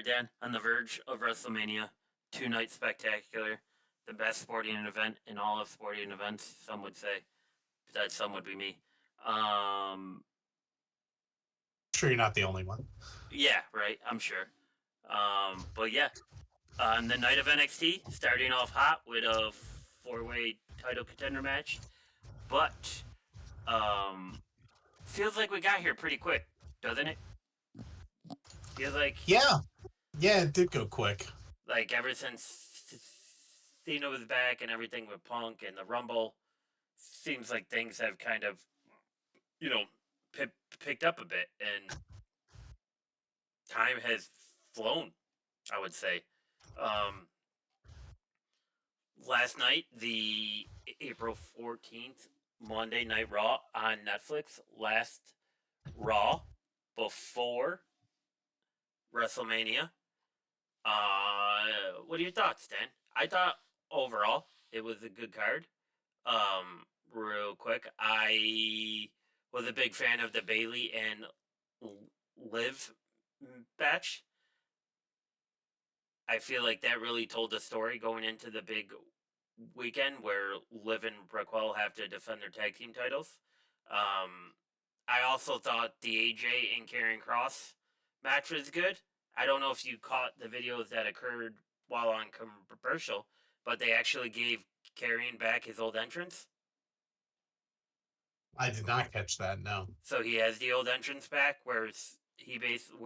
card, Dan, on the verge of WrestleMania, two-night spectacular, the best sporting event in all of sporting events. Some would say that some would be me. Sure, you're not the only one. Yeah, right. I'm sure. But yeah, on the night of NXT, starting off hot with a four-way title contender match, but feels like we got here pretty quick, doesn't it? Feels Yeah, it did go quick. like ever since Cena was back and everything with Punk and the Rumble, seems like things have kind of, you know, picked up a bit, and time has flown, I would say. Um, Last night, the April 14th Monday Night Raw on Netflix, last Raw before WrestleMania. What are your thoughts, Dan? I thought overall it was a good card. Real quick, I was a big fan of the Bailey and Liv match. I feel like that really told the story going into the big weekend where Liv and Raquel have to defend their tag team titles. I also thought the AJ and Karrion Kross match was good. I don't know if you caught the videos that occurred while on commercial, but they actually gave Karrion back his old entrance. I did not catch that. No. So he has the old entrance back, where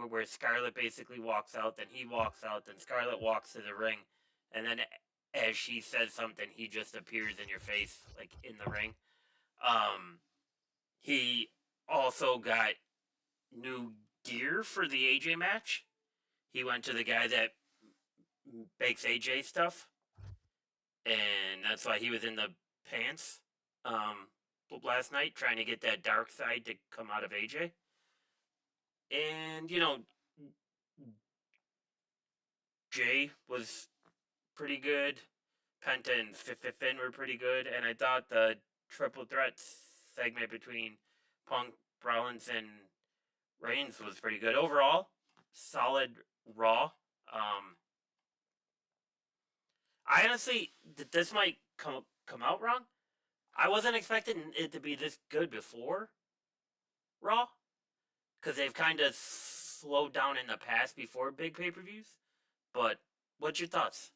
where Scarlett basically walks out, then he walks out, then Scarlett walks to the ring, and then as she says something, he just appears in your face, like in the ring. He also got new gear for the AJ match. He went to the guy that makes AJ stuff, and that's why he was in the pants last night, trying to get that dark side to come out of AJ. And, Jay was pretty good. Penta and Finn were pretty good. And I thought the triple threat segment between Punk, Rollins, and Reigns was pretty good. Overall, solid Raw. I honestly, this might come out wrong. I wasn't expecting it to be this good before Raw, because they've kind of slowed down in the past before big pay-per-views. But what's your thoughts?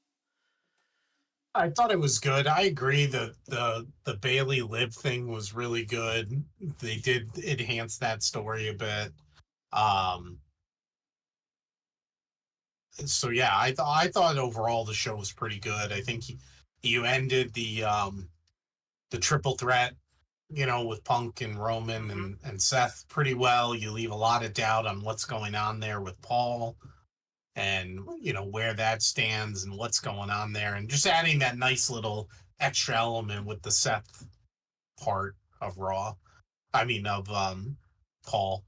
I thought it was good. I agree that the Bailey Liv thing was really good. They did enhance that story a bit. So yeah, I thought overall the show was pretty good. I think you ended the triple threat, with Punk and Roman and Seth pretty well. You leave a lot of doubt on what's going on there with Paul and, where that stands and what's going on there. And just adding that nice little extra element with the Seth part of Raw. I mean, of Paul.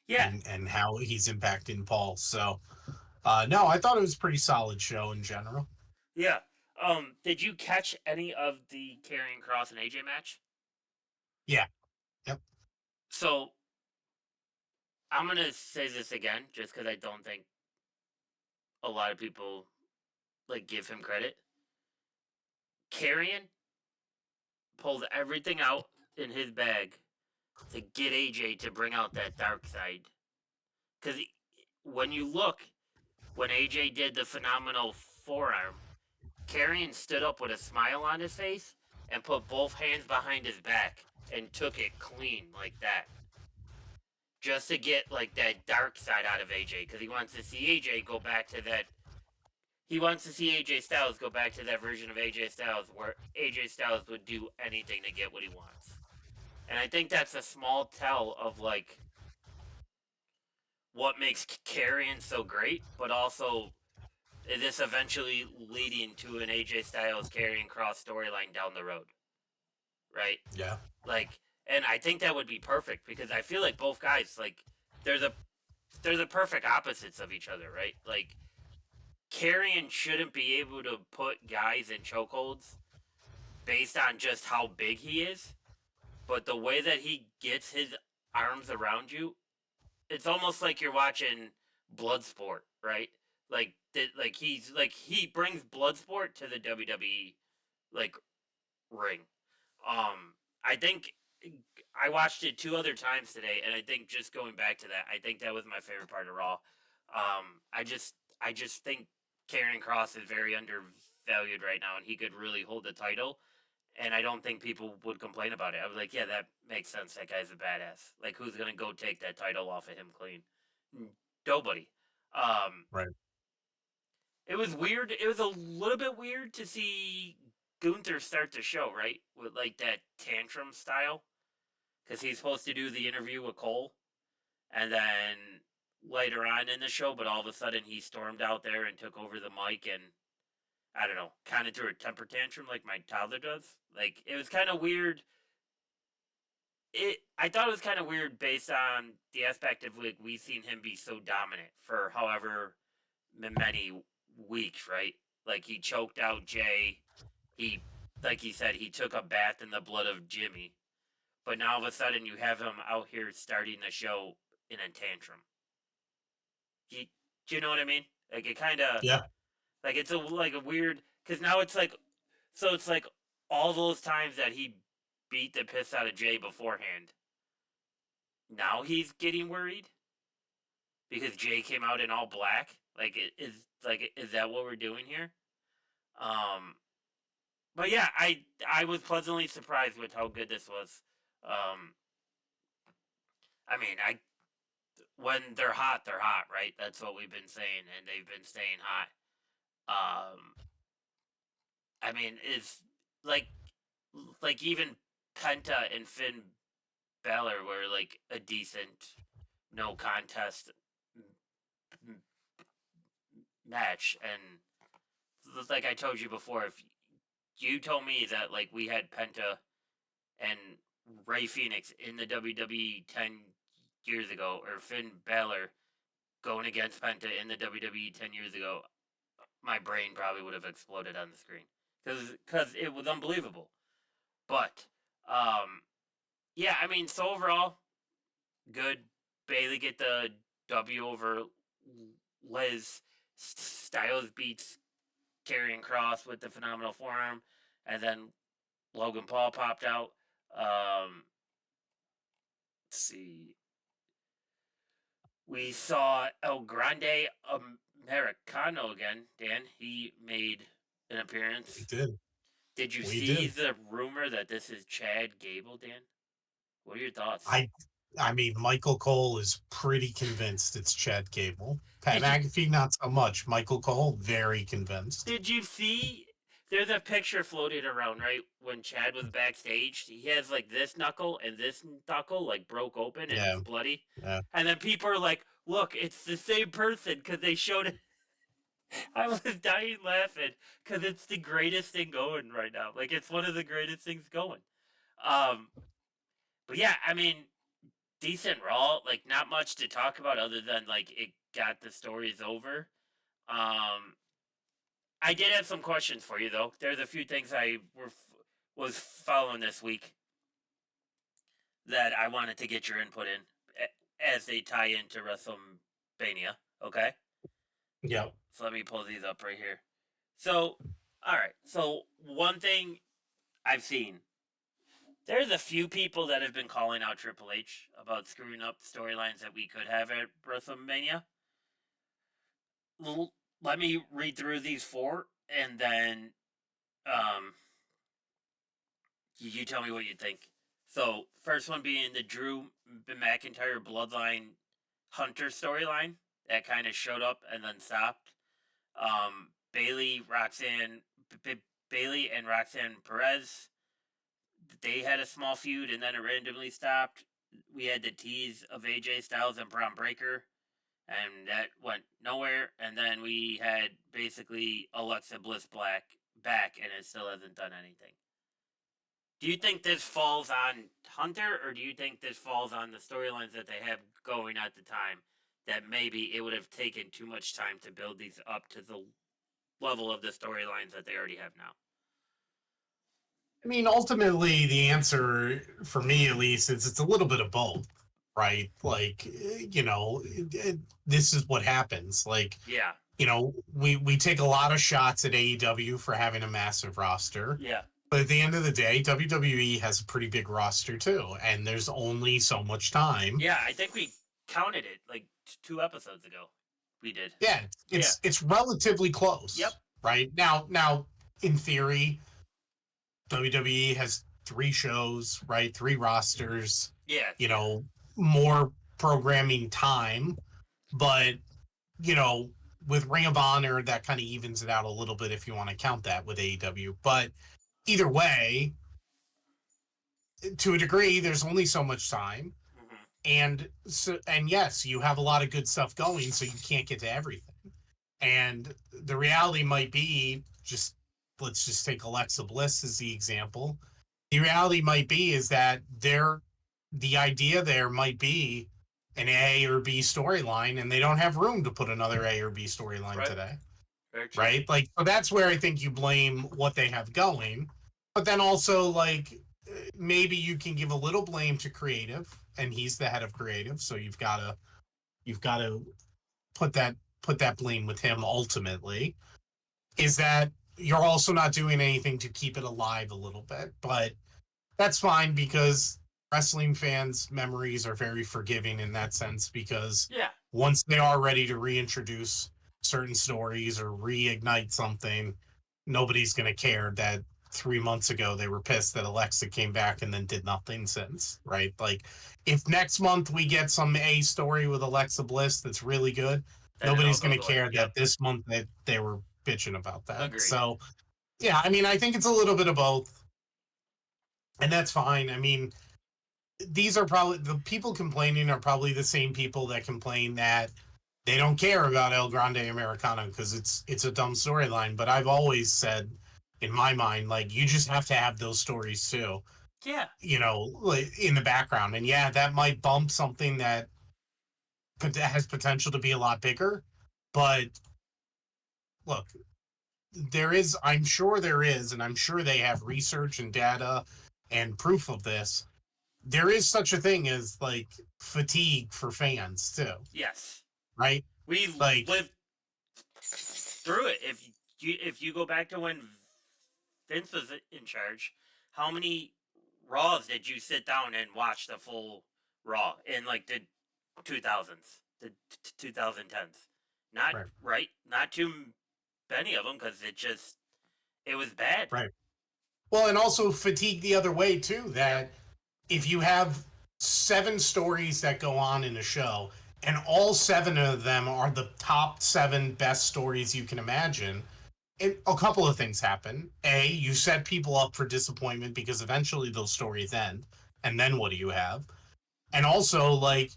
Yeah. And how he's impacting Paul. So, no, I thought it was a pretty solid show in general. Yeah. Did you catch any of the Karrion Kross and AJ match? Yeah. Yep. So I'm gonna say this again, just because I don't think a lot of people give him credit. Karrion pulled everything out in his bag to get AJ to bring out that dark side. Because when you look, when AJ did the phenomenal forearm, Karrion stood up with a smile on his face and put both hands behind his back and took it clean like that. Just to get that dark side out of AJ, because he wants to see AJ go back to that. He wants to see AJ Styles go back to that version of AJ Styles where AJ Styles would do anything to get what he wants. And I think that's a small tell of what makes Karrion so great, but also is this eventually leading to an AJ Styles Karrion Kross storyline down the road, right? Yeah. And I think that would be perfect, because I feel like both guys, they're the perfect opposites of each other, right? Karrion shouldn't be able to put guys in chokeholds based on just how big he is, but the way that he gets his arms around you, it's almost like you're watching Bloodsport, right? He brings Bloodsport to the WWE like ring. I think I watched it 2 other times today, and I think just going back to that, I think that was my favorite part of Raw. I just think Karrion Kross is very undervalued right now, and he could really hold the title. And I don't think people would complain about it. I was like, yeah, that makes sense. That guy's a badass. Like, who's gonna go take that title off of him clean? Nobody. Um, Right. it was weird. It was a little bit weird to see Gunther start the show, right? With like that tantrum style. Because he's supposed to do the interview with Cole. And then later on in the show, but all of a sudden he stormed out there and took over the mic and, I don't know, kind of threw a temper tantrum like my toddler does. Like, it was kind of weird. I thought it was kind of weird based on the aspect of like we've seen him be so dominant for however many weeks, right? Like he choked out Jay. He, like he said, he took a bath in the blood of Jimmy. But now all of a sudden you have him out here starting the show in a tantrum. Do you know what I mean? Like it kind of Yeah. like it's a weird because now it's like so it's like all those times that he beat the piss out of Jay beforehand. Now he's getting worried because Jay came out in all black. Is that what we're doing here? Um, but yeah, I was pleasantly surprised with how good this was. Um, I mean, I when they're hot, right? That's what we've been saying, and they've been staying hot. I mean, is like even Penta and Finn Balor were like a decent no contest match, and like I told you before, if you told me that like we had Penta and Ray Phoenix in the WWE 10 years ago, or Finn Balor going against Penta in the WWE 10 years ago, my brain probably would have exploded on the screen because it was unbelievable. But yeah, I mean, so overall, good. Bailey get the W over Liz. Styles beats Karrion Kross with the phenomenal forearm, and then Logan Paul popped out. Let's see. We saw El Grande Americano again. Dan, he made an We appearance. did. Did you We see did. the rumor that this is Chad Gable, Dan? What are your thoughts? I mean, Michael Cole is pretty convinced it's Chad Gable. Pat Did you McAfee, not so much. Michael Cole, very convinced. Did you see? There's a picture floating around, right? When Chad was backstage, he has like this knuckle and this knuckle like broke open and Yeah. it's bloody. Yeah. And then people are like, "Look, it's the same person," because they showed it. I was dying laughing because it's the greatest thing going right now. Like it's one of the greatest things going. Um, but yeah, I mean, decent Raw. Like not much to talk about other than like it got the stories over. Um, I did have some questions for you though. There's a few things was following this week that I wanted to get your input in as they tie into WrestleMania. Okay, Yeah. so let me pull these up right here. So, all right. So one thing I've seen, there's a few people that have been calling out Triple H about screwing up storylines that we could have at WrestleMania. Let me read through these four, and then um, you tell me what you think. So, first one being the Drew McIntyre Bloodline Hunter storyline that kind of showed up and then stopped. Bailey, Bailey and Roxanne Perez, they had a small feud and then it randomly stopped. We had the tease of AJ Styles and Braun Breaker, and that went nowhere. And then we had basically Alexa Bliss back, and it still hasn't done anything. Do you think this falls on Hunter, or do you think this falls on the storylines that they have going at the time? That maybe it would have taken too much time to build these up to the level of the storylines that they already have now. I mean, ultimately, the answer, for me at least, is it's a little bit of both, right? Like, this is what happens. Like, Yeah. we take a lot of shots at AEW for having a massive roster. Yeah. But at the end of the day, WWE has a pretty big roster too, and there's only so much time. Yeah, I think we counted it like 2 episodes ago. We did. Yeah, it's relatively close. Yep. Right now, in theory, WWE has 3 shows, right? 3 rosters. Yeah. More programming time, but with Ring of Honor, that kind of evens it out a little bit if you want to count that with AEW. But either way, to a degree, there's only so much time. And yes, you have a lot of good stuff going, so you can't get to everything. And the reality might be, let's just take Alexa Bliss as the example. The reality might be is that the idea there might be an A or B storyline, and they don't have room to put another A or B storyline today. Right? Like, so that's where I think you blame what they have going. But then also, like, maybe you can give a little blame to creative, and he's the head of creative, so you've got to put that blame with him ultimately. Is that you're also not doing anything to keep it alive a little bit, but that's fine because wrestling fans' memories are very forgiving in that sense because once they are ready to reintroduce certain stories or reignite something, nobody's going to care that 3 months ago they were pissed that Alexa came back and then did nothing since, right? Like, if next month we get some A story with Alexa Bliss that's really good, nobody's going to care that this month they were bitching about that. Agreed. So, yeah, I mean, I think it's a little bit of both. And that's fine. I mean, these are probably the people complaining are probably the same people that complain that they don't care about El Grande Americano because it's a dumb storyline. But I've always said, in my mind, like, you just have to have those stories too. Yeah. Like, in the background. And yeah, that might bump something that has potential to be a lot bigger. But look, I'm sure there is, and I'm sure they have research and data and proof of this. There is such a thing as, like, fatigue for fans too. Yes. Right? We like lived through it. If you go back to when Vince was in charge, how many Raws did you sit down and watch the full Raw in like the 2000s, the 2010s? Not right. Not too many of them because it was bad. Right. Well, and also fatigue the other way too. That if you have 7 stories that go on in a show, and all 7 of them are the top 7 best stories you can imagine, a couple of things happen. A, you set people up for disappointment because eventually those stories end, and then what do you have? And also, like,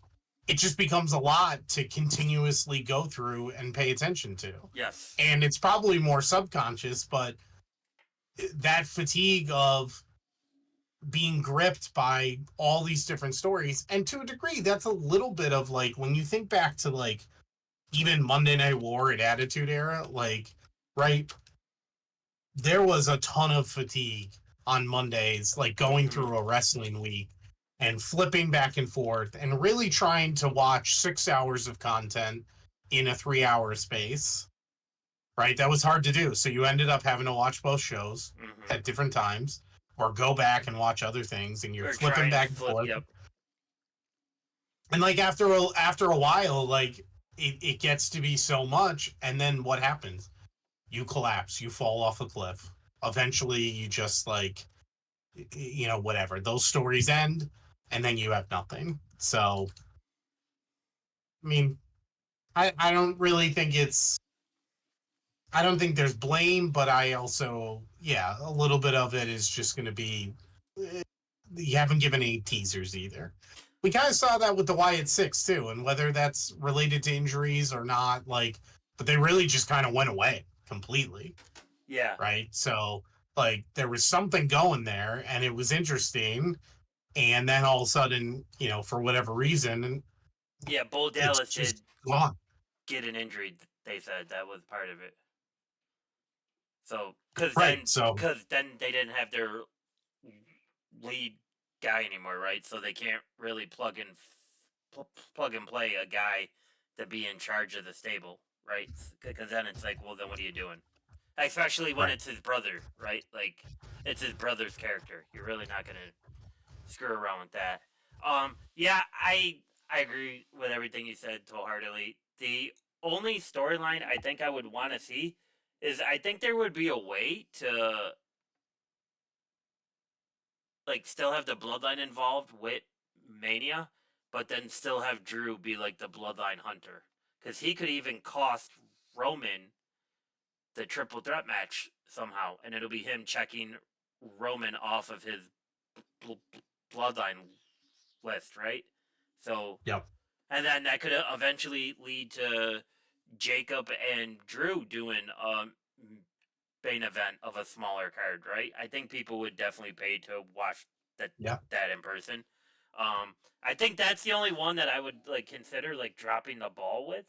it just becomes a lot to continuously go through and pay attention to. Yes. And it's probably more subconscious, but that fatigue of being gripped by all these different stories, and to a degree that's a little bit of, like, when you think back to, like, even Monday Night War and Attitude Era, like, right, there was a ton of fatigue on Mondays, like going through a wrestling week and flipping back and forth and really trying to watch 6 hours of content in a 3-hour space. Right? That was hard to do. So you ended up having to watch both shows at different times or go back and watch other things, and you're flipping back and forth. Yep. And, like, after a while, like, it gets to be so much, and then what happens? You collapse, you fall off a cliff. Eventually you just, like, whatever. Those stories end, and then you have nothing. So, I mean, I don't really think I don't think there's blame, but I also, a little bit of it is just going to be, you haven't given any teasers either. We kind of saw that with the Wyatt Six too, and whether that's related to injuries or not, like, but they really just kind of went away completely. Yeah. Right. So, like, there was something going there, and it was interesting, and then all of a sudden, for whatever reason, Bo Dallas did gone. Get an injury. They said that was part of it. So, because then they didn't have their lead guy anymore, right? So they can't really plug and play a guy to be in charge of the stable, right? Because then it's like, well, then what are you doing? Especially when Right. it's his brother, right? Like, it's his brother's character. You're really not gonna screw around with that. Yeah, I agree with everything you said wholeheartedly. The only storyline I think I would want to see is I think there would be a way to like still have the bloodline involved with Mania, but then still have Drew be like the bloodline hunter because he could even cost Roman the triple threat match somehow, and it'll be him checking Roman off of his bloodline list, right? So, Yep. and then that could eventually lead to Jacob and Drew doing a main event of a smaller card, right? I think people would definitely pay to watch that Yeah. that in person. I think that's the only one that I would like consider like dropping the ball with.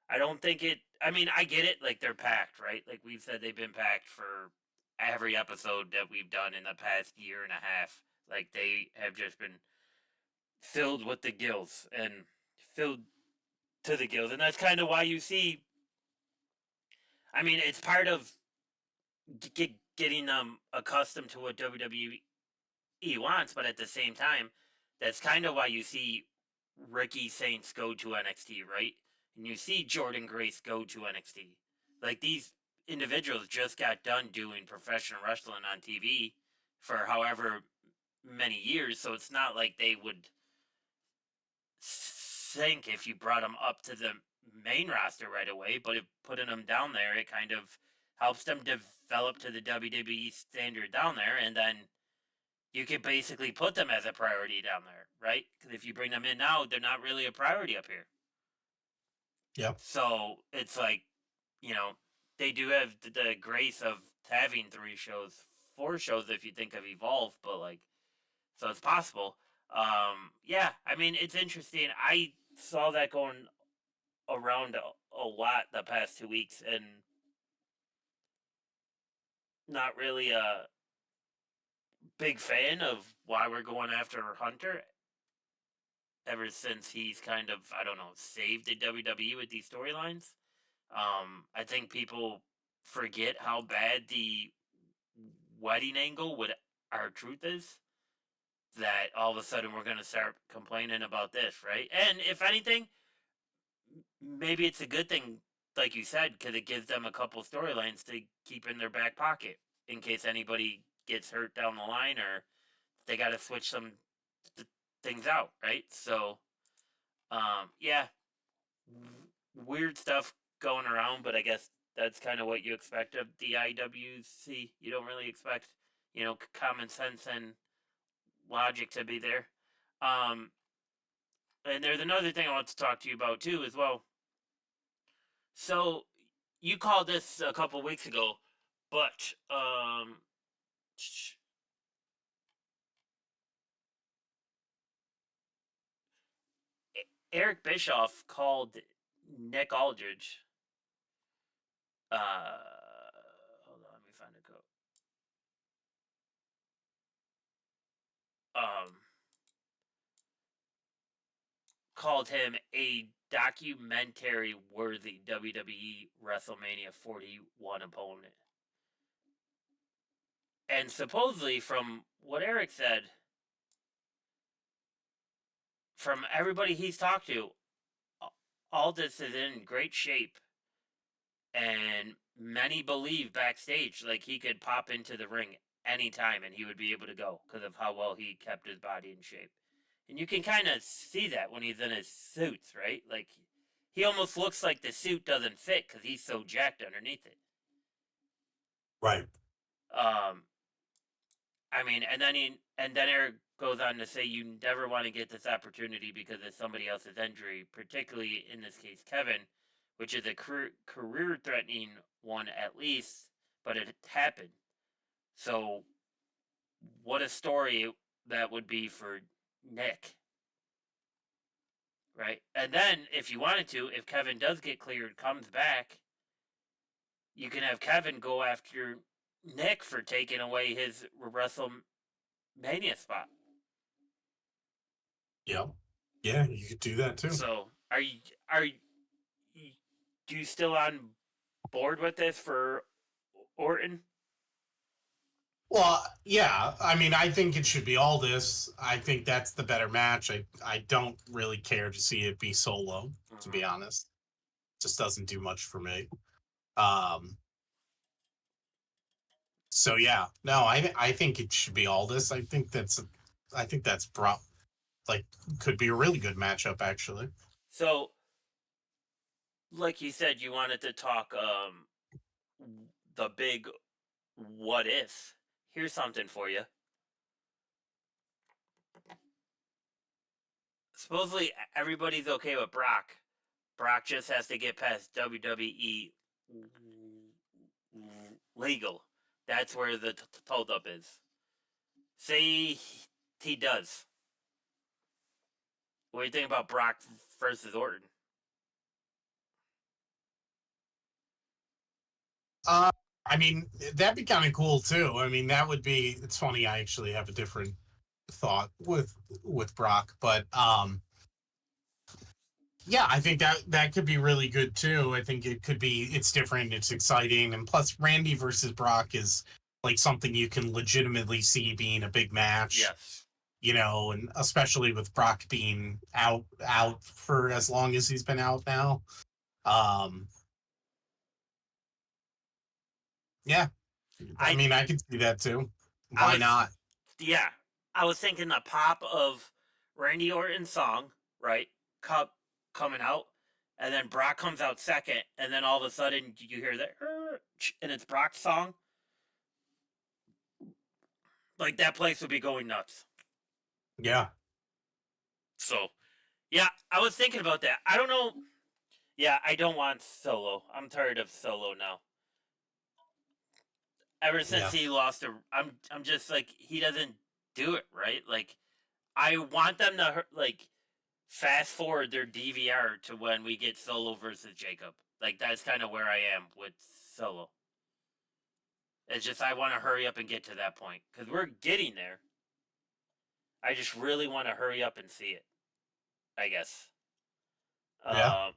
I don't think it. I mean, I get it. Like they're packed, right? Like we've said, they've been packed for every episode that we've done in the past year and a half. Like they have just been filled with the gills and filled to the gills, and that's kind of why you see. I mean, it's part of getting them accustomed to what WWE wants, but at the same time, that's kind of why you see Ricky Saints go to NXT, right? And you see Jordan Grace go to NXT. Like these individuals just got done doing professional wrestling on TV for however many years, so it's not like they would sink if you brought them up to the main roster right away, but if putting them down there, it kind of helps them develop to the WWE standard down there, and then you could basically put them as a priority down there, right? Because if you bring them in now, they're not really a priority up here. Yep. So it's like, you know, they do have the grace of having 3 shows, 4 shows if you think of Evolve, but like, so it's possible. Yeah, I mean, it's interesting. I saw that going around a lot the past 2 weeks, and not really a big fan of why we're going after Hunter ever since he's kind of, I don't know, saved the WWE with these storylines. I think people forget how bad the wedding angle with our truth is. That all of a sudden we're going to start complaining about this, right? And if anything, maybe it's a good thing, like you said, because it gives them a couple storylines to keep in their back pocket in case anybody gets hurt down the line or they got to switch some things out, right? So, yeah, weird stuff going around, but I guess that's kind of what you expect of the IWC. You don't really expect, common sense and logic to be there. Um, and there's another thing I want to talk to you about too, as well. So you called this a couple weeks ago, but Eric Bischoff called Nick Aldridge. Hold on, let me find a quote. Um, called him a documentary worthy WWE WrestleMania 41 opponent. And supposedly, from what Eric said, from everybody he's talked to, Aldis is in great shape. And many believe backstage, like he could pop into the ring anytime and he would be able to go because of how well he kept his body in shape. And you can kind of see that when he's in his suits, right? Like he almost looks like the suit doesn't fit because he's so jacked underneath it. Right. Um, I mean, and then Eric goes on to say you never want to get this opportunity because of somebody else's injury, particularly in this case Kevin, which is a career threatening one at least, but it happened. So what a story that would be for Nick, right? And then if you wanted to, if Kevin does get cleared, comes back, you can have Kevin go after Nick for taking away his WrestleMania spot. Yep. Yeah, you could do that too. So are you you still on board with this for Orton? Well, yeah. I mean, I think it should be all this. I think that's the better match. I don't really care to see it be solo, to be honest. Just doesn't do much for me. Um, so yeah, no, I think it should be all this. I think that's like could be a really good matchup actually. So, like you said, you wanted to talk the big what if. Here's something for you. Supposedly everybody's okay with Brock. Brock just has to get past WWE legal. That's where the holdup is. Say he does. What do you think about Brock versus Orton? Uh, I mean, that'd be kind of cool too. I mean, that would be. It's funny. I actually have a different thought with Brock, but yeah, I think that could be really good too. I think it could be. It's different. It's exciting, and plus, Randy versus Brock is like something you can legitimately see being a big match. Yes. You know, and especially with Brock being out for as long as he's been out now. Um, yeah, I I mean, I could see that too. I Why was not? yeah. I was thinking the pop of Randy Orton's song, right? Cup coming out, and then Brock comes out second, and then all of a sudden you hear that and it's Brock's song. Like that place would be going nuts. Yeah, So yeah, I was thinking about that. I don't know. Yeah, I don't want Solo. I'm tired of Solo now. Ever since yeah. he lost to, I'm just like he doesn't do it right. Like I want them to like fast forward their DVR to when we get Solo versus Jacob. Like that's kind of where I am with Solo. It's just I want to hurry up and get to that point because we're getting there. I just really want to hurry up and see it. I guess. Yeah.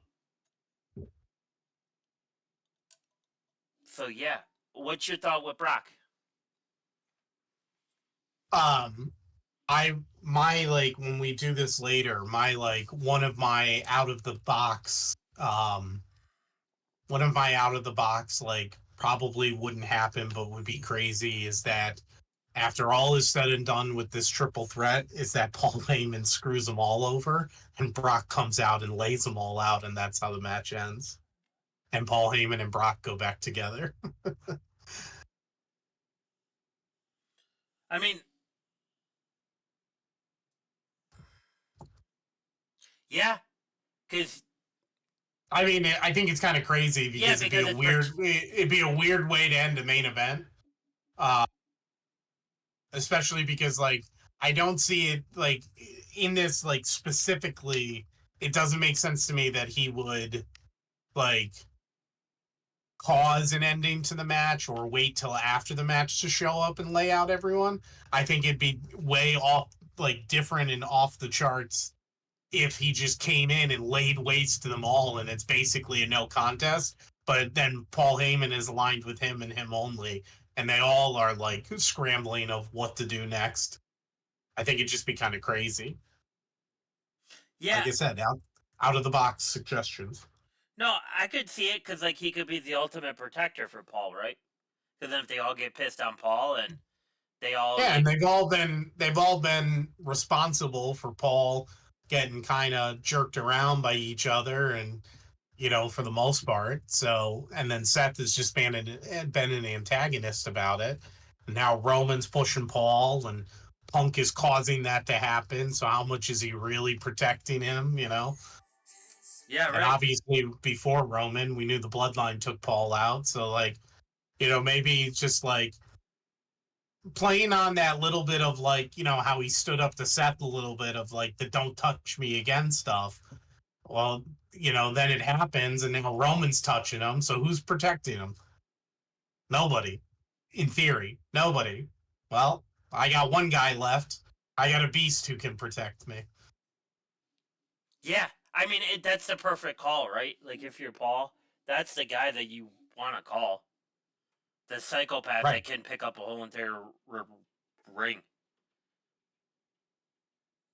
Um. So yeah, what's your thought with Brock? Um, I my like when we do this later, my like one of my out of the box like probably wouldn't happen but would be crazy is that after all is said and done with this triple threat is that Paul Heyman screws them all over and Brock comes out and lays them all out and that's how the match ends. And Paul Heyman and Brock go back together. I mean, yeah, because I mean, I think it's kind of crazy yeah, because because it's it'd be a weird way to end a main event. Uh, especially because like I don't see it like in this like specifically. It doesn't make sense to me that he would like cause an ending to the match or wait till after the match to show up and lay out everyone. I think it'd be way off, like different and off the charts if he just came in and laid waste to them all and it's basically a no contest. But then Paul Heyman is aligned with him and him only, and they all are like scrambling of what to do next. I think it'd just be kind of crazy. yeah. Like I said, out of the box suggestions. No, I could see it because like he could be the ultimate protector for Paul, right? Because then if they all get pissed on Paul and they all Yeah, and like they've all been responsible for Paul getting kind of jerked around by each other and you know, for the most part. So, and then Seth has just been an antagonist about it. And now Roman's pushing Paul, and Punk is causing that to happen. So, how much is he really protecting him? You know, yeah, and right. obviously before Roman, we knew the Bloodline took Paul out. So, like, you know, maybe just like playing on that little bit of like, you know, how he stood up to Seth a little bit of like the "don't touch me again" stuff. Well, you know, then it happens, and now Roman's touching him. So who's protecting him? Nobody. In theory, nobody. Well, I got one guy left. I got a beast who can protect me. Yeah, I mean that's the perfect call, right? Like if you're Paul, that's the guy that you want to call. The psychopath Right. that can pick up a whole entire ring.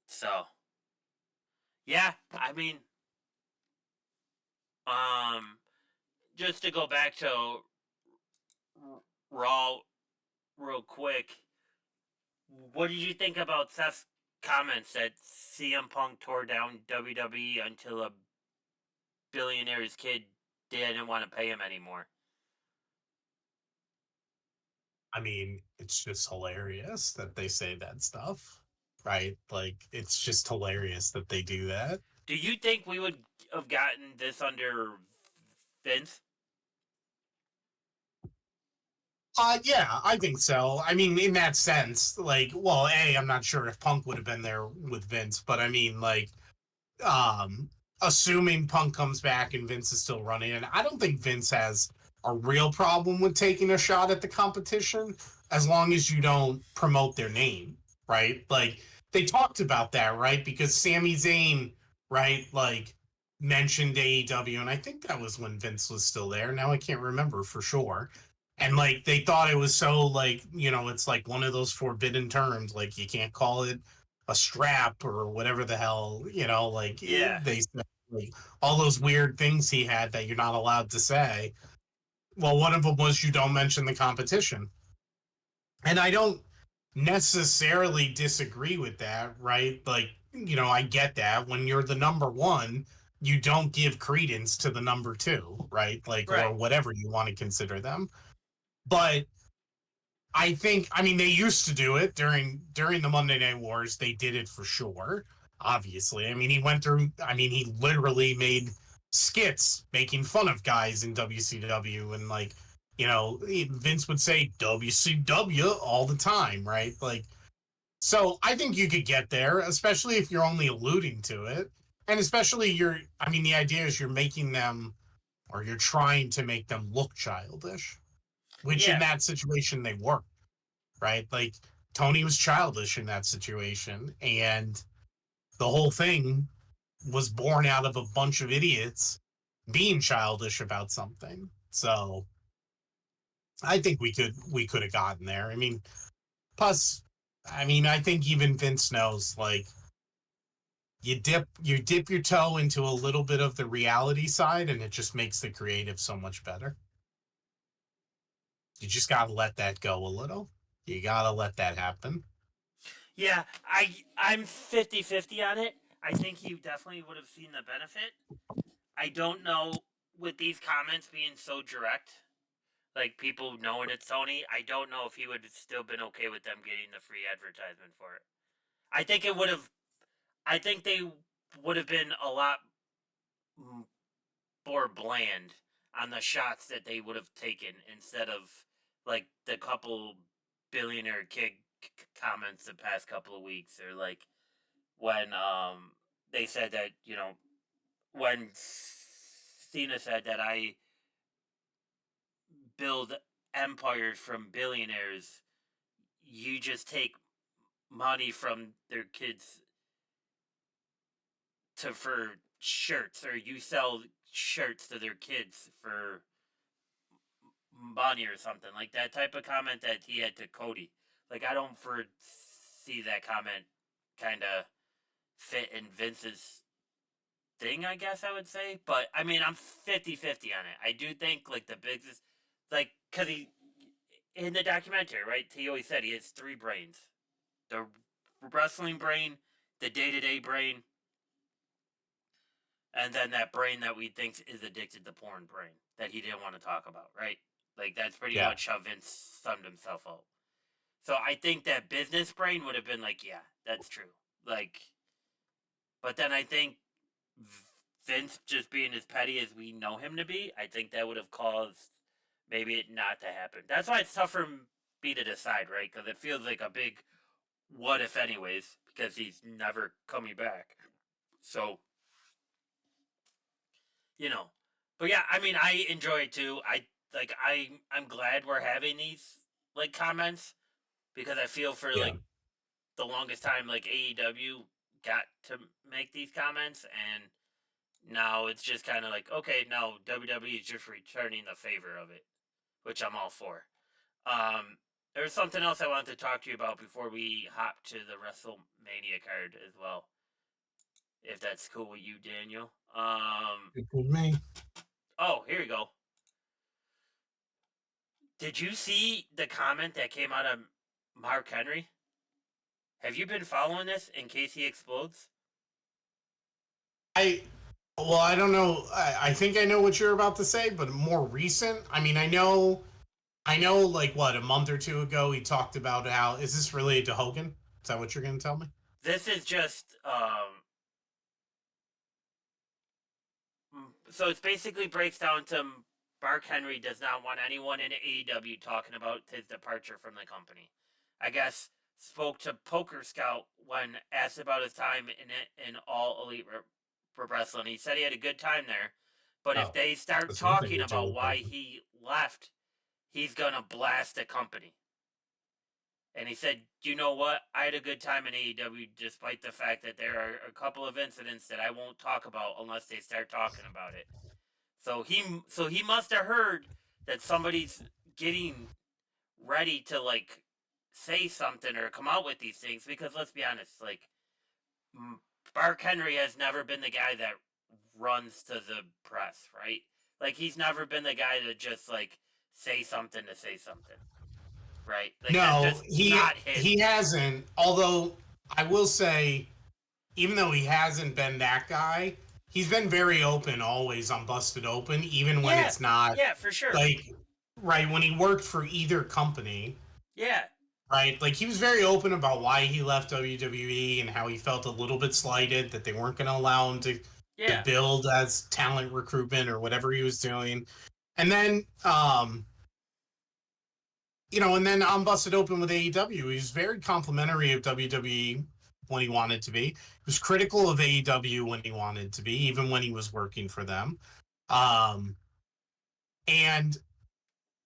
So, yeah, I mean, um, just to go back to Raw real quick, what did you think about Seth's comments that CM Punk tore down WWE until a billionaire's kid didn't want to pay him anymore? I mean, it's just hilarious that they say that stuff, right? Like, it's just hilarious that they do that. Do you think we would have gotten this under Vince? Yeah, I think so. I mean, in that sense, like, well, I'm not sure if Punk would have been there with Vince, but I mean, like, um, assuming Punk comes back and Vince is still running, and I don't think Vince has a real problem with taking a shot at the competition as long as you don't promote their name, right? Like they talked about that, right? Because Sami Zayn, right, like mentioned AEW, and I think that was when Vince was still there. Now I can't remember for sure. And like they thought it was so like, it's like one of those forbidden terms, like you can't call it a strap or whatever the hell, like Yeah. they said, like all those weird things he had that you're not allowed to say. Well, one of them was you don't mention the competition. And I don't necessarily disagree with that, right? Like, I get that when you're the number one, you don't give credence to the number two, right? Like, or Right. whatever you want to consider them. But I mean, they used to do it during the Monday Night Wars. They did it for sure. Obviously, I mean, he went through. I mean, he literally made skits making fun of guys in WCW, and like, Vince would say WCW all the time, right? Like, so I think you could get there, especially if you're only alluding to it, and especially you're. I mean, the idea is you're making them, or you're trying to make them look childish, which in Yeah. that situation they were, right? Like Tony was childish in that situation, and the whole thing was born out of a bunch of idiots being childish about something. So I think we could have gotten there. I mean, plus, I mean, I think even Vince knows like you dip your toe into a little bit of the reality side, and it just makes the creative so much better. You just gotta let that go a little. You gotta let that happen. Yeah, I'm 50-50 on it. I think he definitely would have seen the benefit. I don't know with these comments being so direct, like people knowing it's Sony, I don't know if he would have still been okay with them getting the free advertisement for it. I think it would have I think they would have been a lot more bland on the shots that they would have taken instead of like the couple billionaire kid comments the past couple of weeks, or like when they said that when Cena said that I build empires from billionaires, you just take money from their kids for shirts, or you sell shirts to their kids for money or something like that type of comment that he had to Cody. Like I don't see that comment kind of fit in Vince's thing, I guess I would say. But I mean, I'm 50-50 on it. I do think like the biggest, like, because he, in the documentary, right, he always said he has three brains: the wrestling brain, the day-to-day brain, and then that brain that we think is addicted to porn brain that he didn't want to talk about, right? Like that's pretty Yeah. much how Vince summed himself up. So I think that business brain would have been like, yeah, that's true. Like, but then I think Vince just being as petty as we know him to be, I think that would have caused maybe it not to happen. That's why it's tough for me to decide, right? Because it feels like a big what if, anyways, because he's never coming back. So, you know, but yeah, I mean, I enjoy it too. I'm glad we're having these like comments because I feel for Yeah. like the longest time like AEW got to make these comments, and Now it's just kind of like, okay, now WWE is just returning the favor of it, which I'm all for. There's something else I wanted to talk to you about before we hop to the WrestleMania card as well, if that's cool with you, Daniel. Good with me. Oh, here you go. Did you see the comment that came out of Mark Henry? Have you been following this in case he explodes? I well, I don't know. I think I know what you're about to say, but more recent. I mean, I know. Like what, a month or two ago, he talked about how is this related to Hogan? Is that what you're going to tell me? This is just so it basically breaks down to Mark Henry does not want anyone in AEW talking about his departure from the company. I guess spoke to Poker Scout when asked about his time in All Elite Wrestling. He said he had a good time there, but if Oh, they start that's nothing talking to do about with why Hogan. he left, he's gonna blast the company. And he said, "You know what? I had a good time in AEW, despite the fact that there are a couple of incidents that I won't talk about unless they start talking about it." So he must have heard that somebody's getting ready to like say something or come out with these things because let's be honest, like Mark Henry has never been the guy that runs to the press, right? Like he's never been the guy to just like say something to say something, right? Like that's No, just not his. he hasn't. Although I will say, even though he hasn't been that guy, he's been very open always on Busted Open, even when Yeah, it's not yeah, for sure. like right when he worked for either company. Yeah, Right, like he was very open about why he left WWE and how he felt a little bit slighted that they weren't going to allow him to yeah, build as talent recruitment or whatever he was doing. And then and then on Busted Open with AEW, he was very complimentary of WWE when he wanted to be. He was critical of AEW when he wanted to be, even when he was working for them. Um, and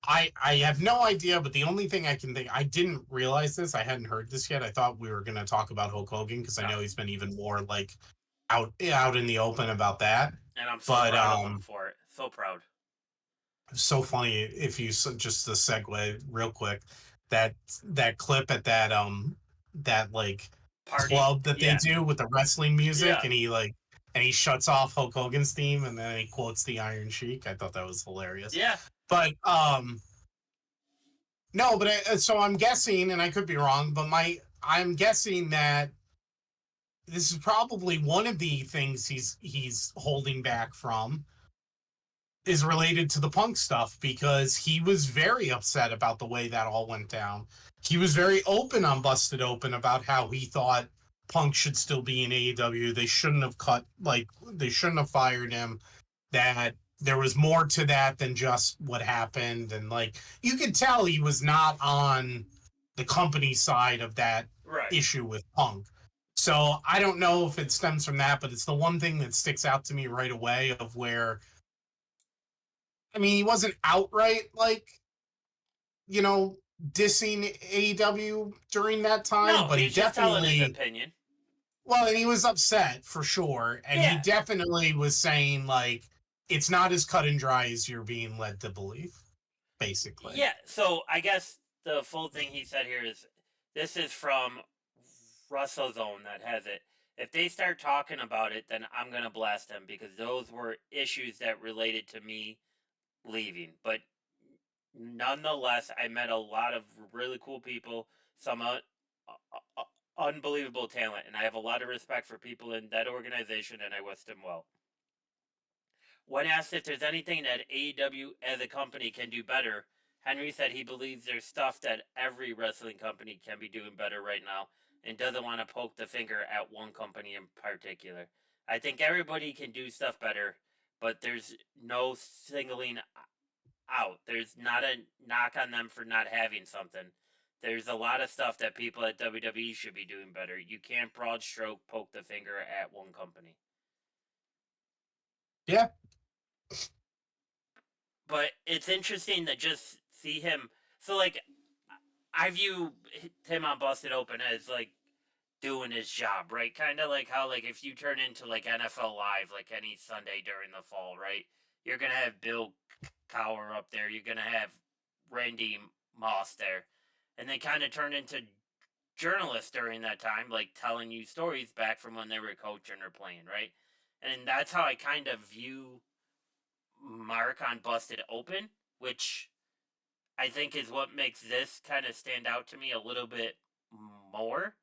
I have no idea, but the only thing I can think, I didn't realize this. I hadn't heard this yet. I thought we were going to talk about Hulk Hogan because I no. know he's been even more like out in the open about that. And I'm so But proud of him for it. So proud. so funny if you just a segue real quick that that clip at that like Party. club that they Yeah, do with the wrestling music yeah, and he shuts off Hulk Hogan's theme and then he quotes the Iron Sheik. I thought that was hilarious. yeah. But no, but so I'm guessing, and I could be wrong, but I'm guessing that this is probably one of the things he's holding back from is related to the Punk stuff because he was very upset about the way that all went down. He was very open on Busted Open about how he thought Punk should still be in AEW. They shouldn't have fired him. That there was more to that than just what happened, and like you could tell he was not on the company side of that Right. issue with Punk. So I don't know if it stems from that, but it's the one thing that sticks out to me right away of where I mean, he wasn't outright like, you know, dissing AEW during that time, No, but he he's just telling his definitely, opinion. well, and he was upset for sure. And he Yeah, definitely was saying, like, it's not as cut and dry as you're being led to believe, basically. yeah. So I guess the full thing he said here is this is from Russell Zone that has it. If they start talking about it, then I'm gonna blast them because those were issues that related to me leaving. But nonetheless, I met a lot of really cool people, some unbelievable talent, and I have a lot of respect for people in that organization, and I wish them well. When asked if there's anything that AEW as a company can do better, Henry said he believes there's stuff that every wrestling company can be doing better right now and doesn't want to poke the finger at one company in particular. I think everybody can do stuff better, but there's no singling out. There's not a knock on them for not having something. There's a lot of stuff that people at WWE should be doing better. You can't broad stroke poke the finger at one company. Yeah. But it's interesting to just see him. So, like, I view him on Busted Open as like doing his job, right? Kind of like how, like, if you turn into like NFL Live, like any Sunday during the fall, right? You're gonna have Bill Cower up there. You're gonna have Randy Moss there, and they kind of turn into journalists during that time, like telling you stories back from when they were coaching or playing, right? And that's how I kind of view Mark on Busted Open, which I think is what makes this kind of stand out to me a little bit more.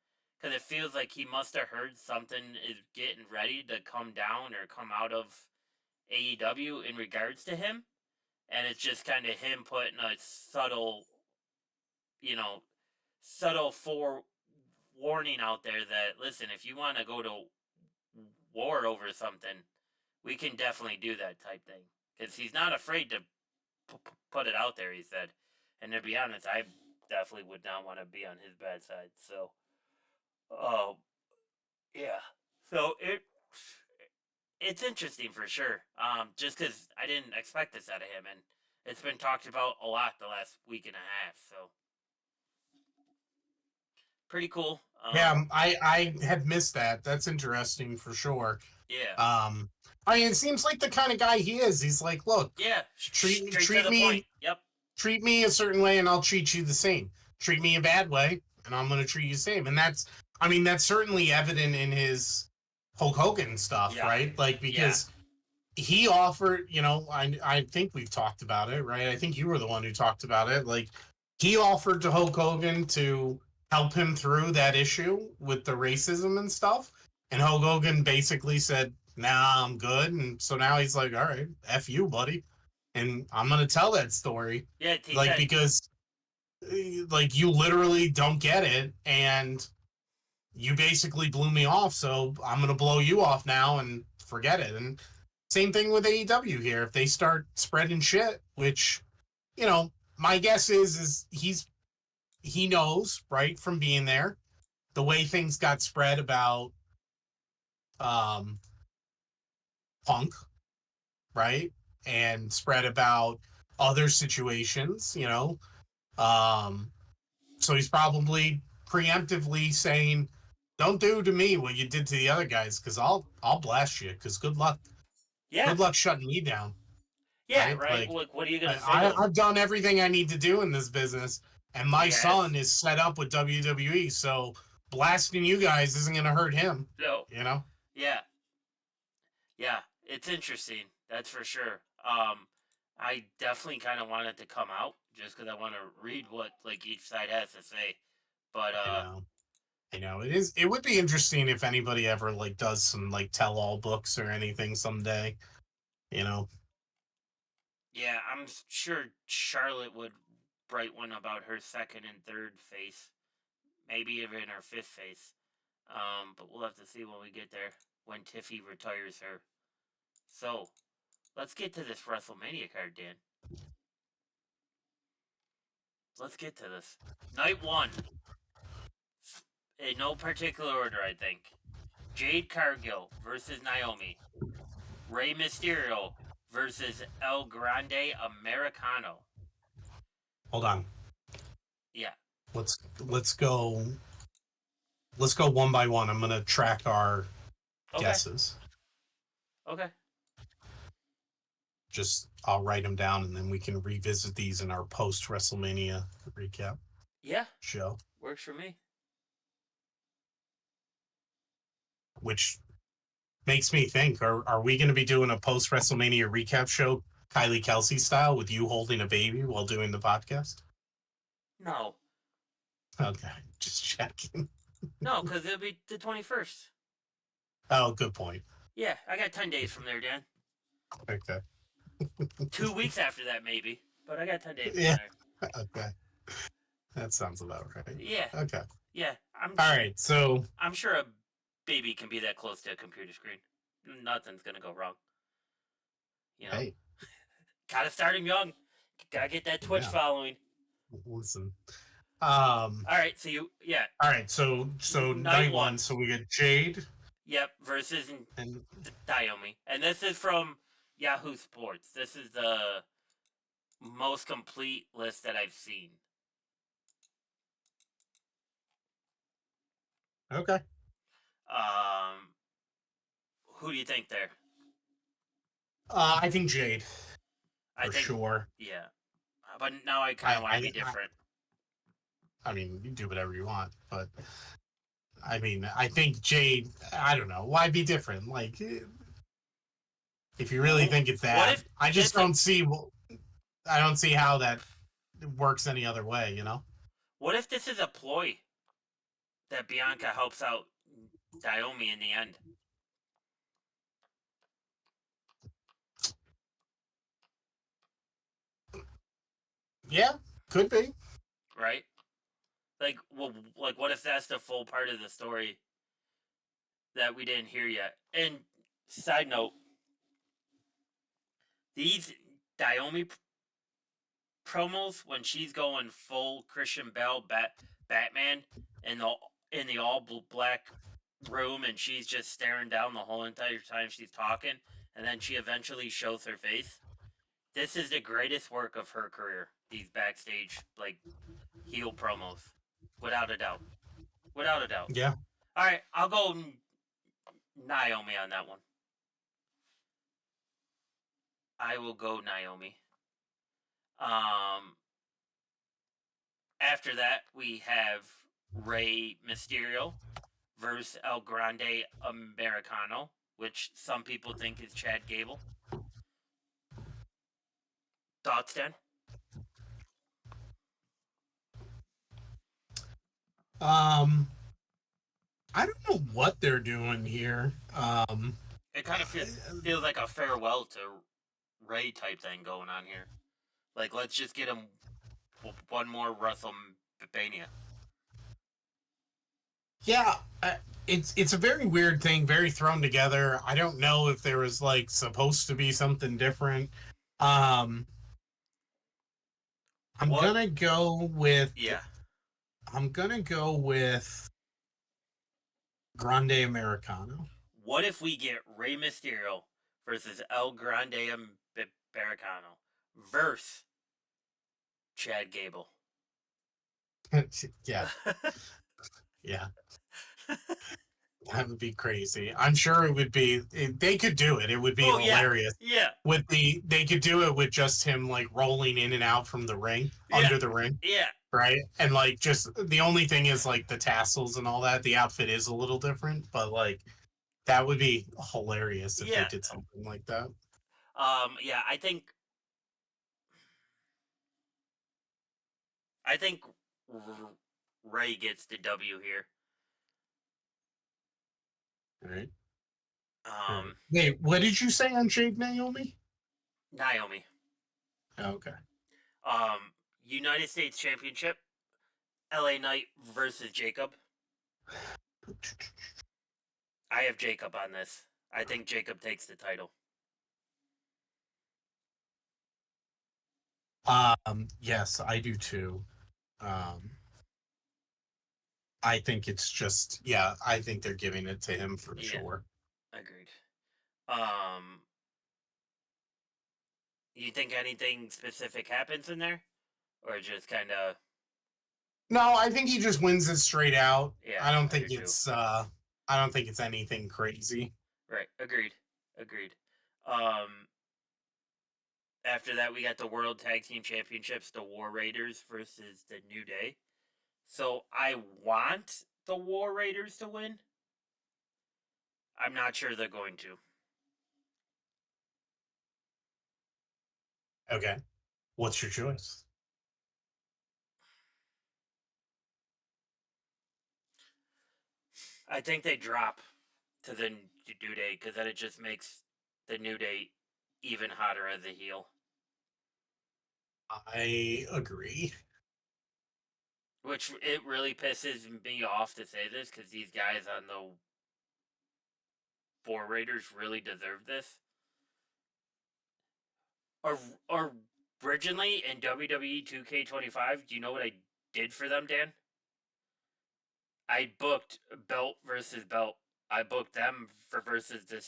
Because it feels like he must have heard something is getting ready to come down or come out of AEW in regards to him. And it's just kind of him putting a subtle, you know, subtle forewarning out there that, listen, if you want to go to war over something, we can definitely do that type thing. Because he's not afraid to put it out there, he said. And to be honest, I definitely would not want to be on his bad side. So, um, yeah. So it's interesting for sure. Just because I didn't expect this out of him, and it's been talked about a lot the last week and a half. So pretty cool. Yeah, I had missed that. That's interesting for sure. Yeah. Um, I mean, it seems like the kind of guy he is. He's like, look, Yeah. treat Straight to treat the point. me Yep. treat me a certain way, and I'll treat you the same. Treat me a bad way, and I'm going to treat you the same. And I mean, that's certainly evident in his Hulk Hogan stuff, Yeah. right? Like Yeah. because he offered, I think we've talked about it, right? I think you were the one who talked about it. Like he offered to Hulk Hogan to help him through that issue with the racism and stuff. And Hulk Hogan basically said, nah, I'm good. And so now he's like, all right, F you, buddy. And I'm going to tell that story. Yeah. He Like, said, because, like, you literally don't get it. And you basically blew me off. So I'm going to blow you off now and forget it. And same thing with AEW here. If they start spreading shit, which, my guess is he knows, right, from being there, the way things got spread about um Punk, right? And spread about other situations, so he's probably preemptively saying, don't do to me what you did to the other guys, because I'll blast you, because yeah. good luck shutting me down. Yeah. Right? Right. Like Look, what are you going to say to I, him? I've done everything I need to do in this business, and my He has. son is set up with WWE, so blasting you guys isn't going to hurt him. No. You know? Yeah. Yeah. It's interesting. That's for sure. I definitely kind of want it to come out just because I want to read what like each side has to say. But I know. I know. It is. It would be interesting if anybody ever like does some like tell-all books or anything someday. You know? yeah, I'm sure Charlotte would write one about her second and third face, maybe even her fifth face. But we'll have to see when we get there when Tiffy retires her. So let's get to this WrestleMania card, Dan. Let's get to this. Night one, in no particular order, I think. Jade Cargill versus Naomi. Rey Mysterio versus El Grande Americano. Hold on. Yeah. Let's go. Let's go one by one. I'm gonna track our Okay. guesses. Okay. Just I'll write them down, and then we can revisit these in our post WrestleMania recap Yeah. show. Works for me. Which makes me think: Are we going to be doing a post WrestleMania recap show, Kylie Kelsey style, with you holding a baby while doing the podcast? No. Okay, just checking. No, because it'll be the 21st. Oh, good point. Yeah, I got 10 days from there, Dan. Okay. 2 weeks after that, maybe. But I got 10 days from Yeah. there. Okay. That sounds about right. Yeah. Okay. Yeah. All right. So I'm sure a baby can be that close to a computer screen. Nothing's going to go wrong. You know? hey, Gotta start him young. Gotta get that Twitch yeah. following. Listen. All right, so yeah. All right. So night one. So we get Jade. Yep. Versus And Naomi, and this is from Yahoo Sports. This is the most complete list that I've seen. Okay. Who do you think there? I think Jade I for think, sure. yeah. But now I kind I of want to I be different. I mean, you can do whatever you want, but I mean, I think Jade. I don't know. Why be different? Like, if you really think it's What that, if I just this? don't see. I don't see how that works any other way. What if this is a ploy that Bianca helps out Naomi in the end? Yeah, could be. Right? Like, well, like what if that's the full part of the story that we didn't hear yet? And side note, these Naomi promos when she's going full Christian Bale Batman in the all black room and she's just staring down the whole entire time she's talking and then she eventually shows her face. This is the greatest work of her career. These backstage like heel promos, without a doubt. Without a doubt. Yeah. All right, I'll go Naomi on that one. I will go Naomi. Um, After that, we have Rey Mysterio versus El Grande Americano, which some people think is Chad Gable. Thoughts, Dan? Um, I don't know what they're doing here. It kind of feels like a farewell to Rey type thing going on here. Like, let's just get him one more WrestleMania. Yeah, it's a very weird thing, very thrown together. I don't know if there was like supposed to be something different. Um, I'm What? gonna go with Yeah. I'm gonna go with Grande Americano. What if we get Rey Mysterio versus El Grande Americano versus Chad Gable? Yeah, yeah, that would be crazy. I'm sure it would be. They could do it. It would be Oh yeah, hilarious. yeah, They could do it with just him like rolling in and out from the ring, yeah, under the ring, yeah, right? And like just the only thing is like the tassels and all that. The outfit is a little different, but like that would be hilarious if they yeah. did something like that. Yeah. I think Ray gets the W here. All right. All right. Um, Wait, what did you say on Jade Naomi? Naomi. Okay. United States Championship. LA Knight versus Jacob. I have Jacob on this. I think Jacob takes the title. Yes, I do too. Um, I think it's just, yeah, I think they're giving it to him for Yeah, sure. agreed. Um, you think anything specific happens in there, or just kind of? No, I think he just wins it straight out. Yeah, I don't I do think too. I don't think it's anything crazy. Right, agreed, agreed. Um, After that, we got the World Tag Team Championships, the War Raiders versus the New Day. So I want the War Raiders to win. I'm not sure they're going to. Okay. What's your choice? I think they drop to the New Day because then it just makes the New Day even hotter as a heel. I agree. Which it really pisses me off to say this because these guys on the War Raiders really deserve this. Or originally in WWE 2K25, do you know what I did for them, Dan? I booked belt versus belt. I booked them for versus the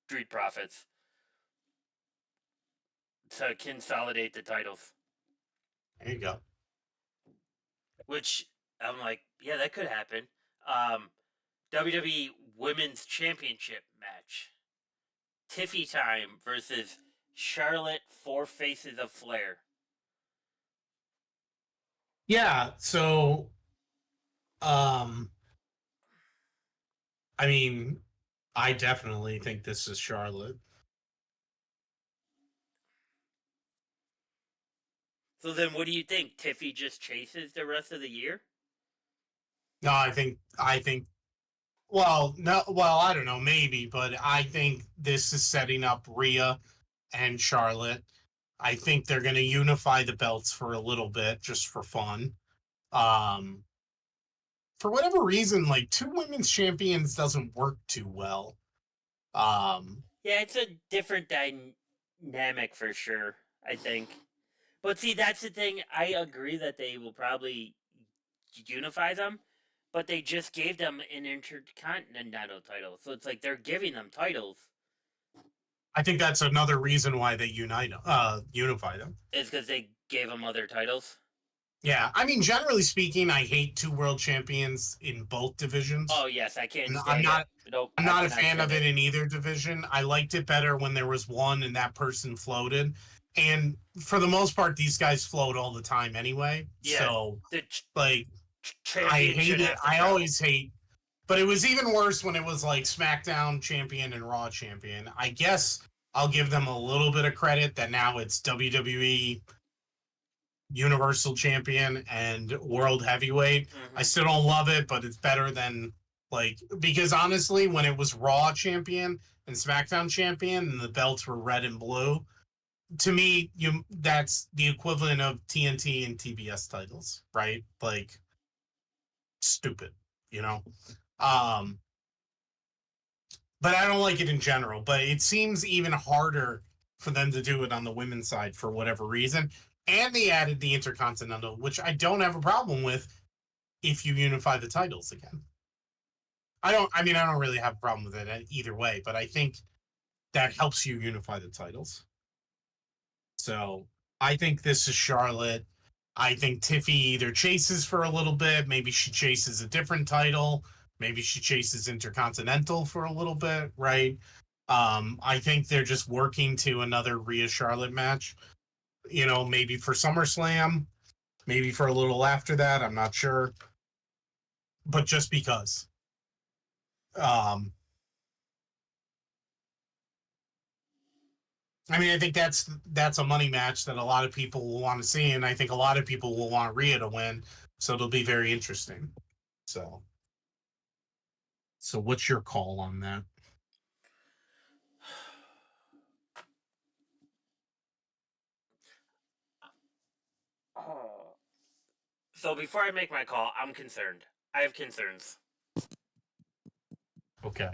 Street Profits to consolidate the titles. There you go. Which I'm like, yeah, that could happen. WWE Women's Championship match. Tiffy Time versus Charlotte Four Faces of Flair. Yeah, so um I mean, I definitely think this is Charlotte. So then what do you think? Tiffy just chases the rest of the year? No, I think well, no well, I don't know, maybe, but I think this is setting up Rhea and Charlotte. I think they're going to unify the belts for a little bit just for fun. Um for whatever reason, like two women's champions doesn't work too well. Um Yeah, it's a different dynamic for sure, I think. But see, that's the thing. I agree that they will probably unify them, but they just gave them an intercontinental title. So it's like they're giving them titles. I think that's another reason why they unify them. Is because they gave them other titles. Yeah, I mean, generally speaking, I hate two world champions in both divisions. Oh yes, I can't I'm stand it. not. Nope, I'm I not a cannot fan stand of it it. in either division. I liked it better when there was one and that person floated. And for the most part, these guys float all the time anyway. Yeah, So, the like, I champion hate should it. have to I travel. always hate. But it was even worse when it was like SmackDown champion and Raw champion. I guess I'll give them a little bit of credit that now it's WWE Universal Champion and World Heavyweight. I Mm-hmm. still don't love it, but it's better than like because honestly, when it was Raw Champion and SmackDown Champion and the belts were red and blue, to me, you that's the equivalent of TNT and TBS titles, right? Like stupid, you know. Um, but I don't like it in general. But it seems even harder for them to do it on the women's side for whatever reason. And they added the Intercontinental, which I don't have a problem with if you unify the titles again. I mean, I don't really have a problem with it either way, but I think that helps you unify the titles. So I think this is Charlotte. I think Tiffy either chases for a little bit, maybe she chases a different title, maybe she chases Intercontinental for a little bit, right? I think they're just working to another Rhea Charlotte match, maybe for SummerSlam, maybe for a little after that. I'm not sure, but just because. Um, I mean, I think that's a money match that a lot of people will want to see, and I think a lot of people will want Rhea to win, so it'll be very interesting. So, so what's your call on that? Oh. So before I make my call, I'm concerned. I have concerns. Okay.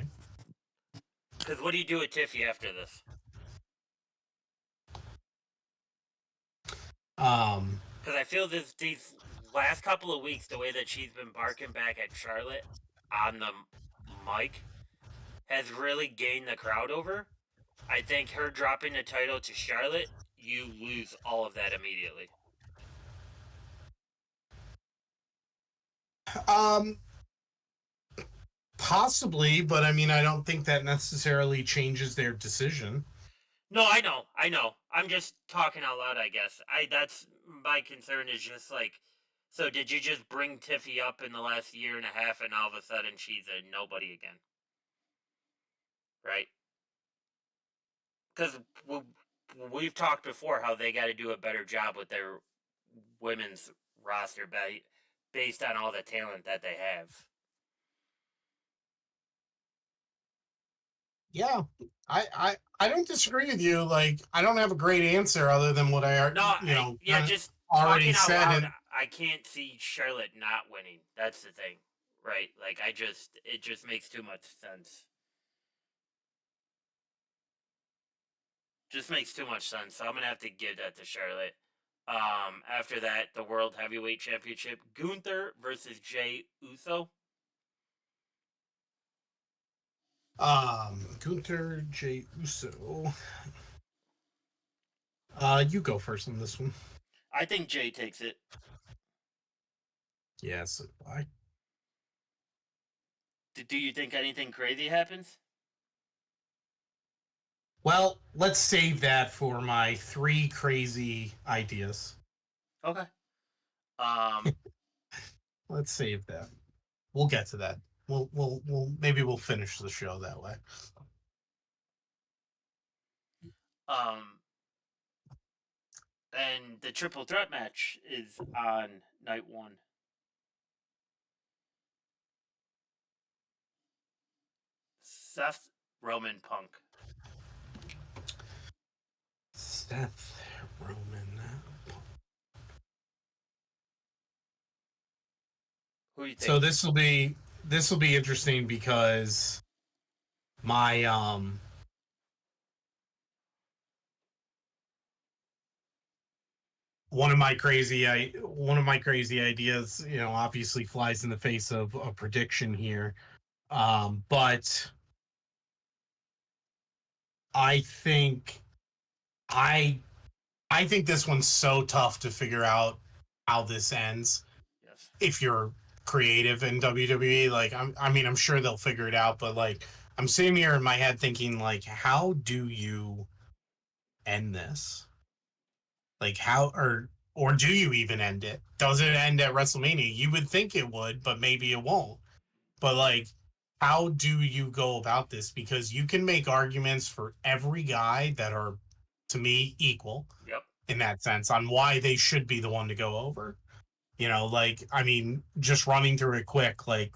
Because what do you do with Tiffy after this? Um, Because I feel these last couple of weeks, the way that she's been barking back at Charlotte on the mic has really gained the crowd over. I think her dropping the title to Charlotte, you lose all of that immediately. um, possibly, but I mean, I don't think that necessarily changes their decision. No, I know. I'm just talking out loud, I guess. I that's my concern is just like, so did you just bring Tiffy up in the last year and a half, and all of a sudden she's a nobody again, right? Because we've talked before how they got to do a better job with their women's roster based on all the talent that they have. Yeah, I don't disagree with you. Like, I don't have a great answer other than what No, yeah, kind of just already talking out said. loud, And I can't see Charlotte not winning. That's the thing, right? Like, it just makes too much sense. Just makes too much sense. So I'm gonna have to give that to Charlotte. After that, the World Heavyweight Championship, Gunther versus Jay Uso. Gunther J Uso. You go first on this one. I think Jay takes it. Yes, I Do you think anything crazy happens? Well, let's save that for my 3 crazy ideas. Okay. Um. Let's save that. We'll get to that. We'll maybe we'll finish the show that way. Um. And the triple threat match is on night one. Seth, Roman, Punk. Seth Roman. Who do you So think? this will be interesting because my one of my crazy ideas, obviously flies in the face of a prediction here. But I think I I think this one's so tough to figure out how this ends. Yes. If you're creative in WWE, like I'm sure they'll figure it out. But like, I'm sitting here in my head thinking, like, how do you end this? Like, how or do you even end it? Does it end at WrestleMania? You would think it would, but maybe it won't. But like, how do you go about this? Because you can make arguments for every guy that are, to me, equal Yep. in that sense on why they should be the one to go over. Like, I mean, just running through it quick, like,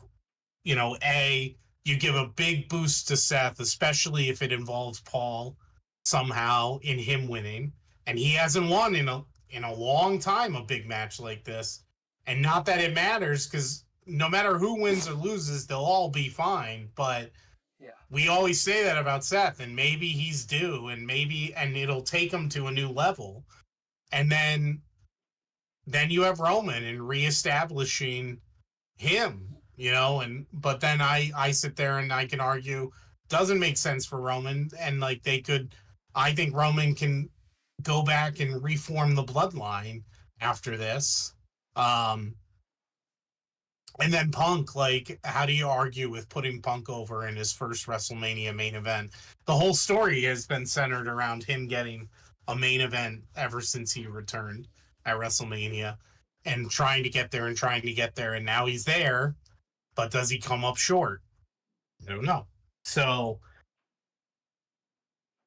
you give a big boost to Seth, especially if it involves Paul somehow in him winning. And he hasn't won in a long time a big match like this. And not that it matters, because no matter who wins or loses, they'll all be fine. But Yeah. we always say that about Seth, and maybe he's due, and it'll take him to a new level. And then you have Roman and reestablishing him, and but then I sit there and I can argue doesn't make sense for Roman, and like I think Roman can go back and reform the bloodline after this. Um and then Punk, like, how do you argue with putting Punk over in his first WrestleMania main event? The whole story has been centered around him getting a main event ever since he returned at WrestleMania and trying to get there and trying to get there. And now he's there, but does he come up short? I don't know. So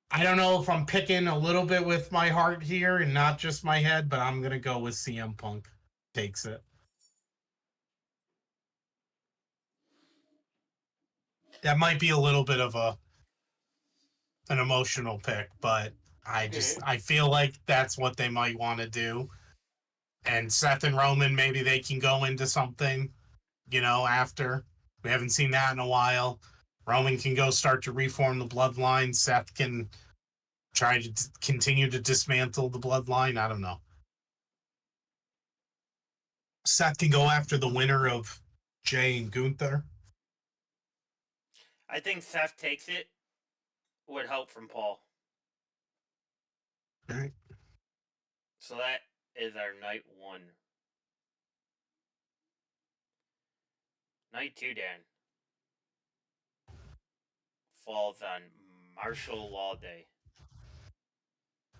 I don't know if I'm picking a little bit with my heart here and not just my head, but I'm going to go with CM Punk takes it. That might be a little bit of an emotional pick, but I feel like that's what they might want to do. And Seth and Roman, maybe they can go into something, after. We haven't seen that in a while. Roman can go start to reform the bloodline. Seth can try to continue to dismantle the bloodline. I don't know. Seth can go after the winner of Jay and Gunther. I think Seth takes it with help from Paul. All right. So that is our night one. Night two, Dan, falls on Martial Law Day.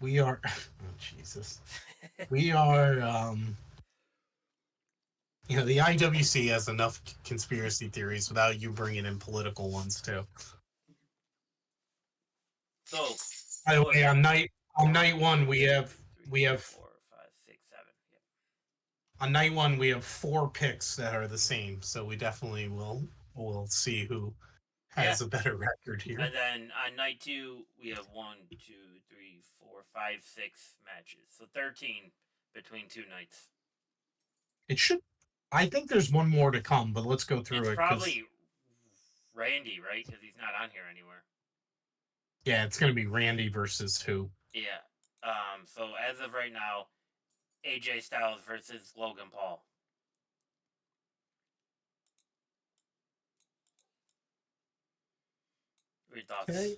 We are, oh, Jesus. We are, the IWC has enough conspiracy theories without you bringing in political ones too. So, By the way, on one, night one two, three, we have four, five, six, seven. Yep. on night one we have 4 picks that are the same, so we definitely will see who Yeah. has a better record here. And then on night two, we have 1, 2, 3, 4, 5, 6 matches. So 13 between two nights. It should. I think there's one more to come, but let's go through It's it because probably Randy, right? Because he's not on here anywhere. yeah, it's going to be Randy versus who? Yeah. So as of right now, AJ Styles versus Logan Paul. Your thoughts? Okay.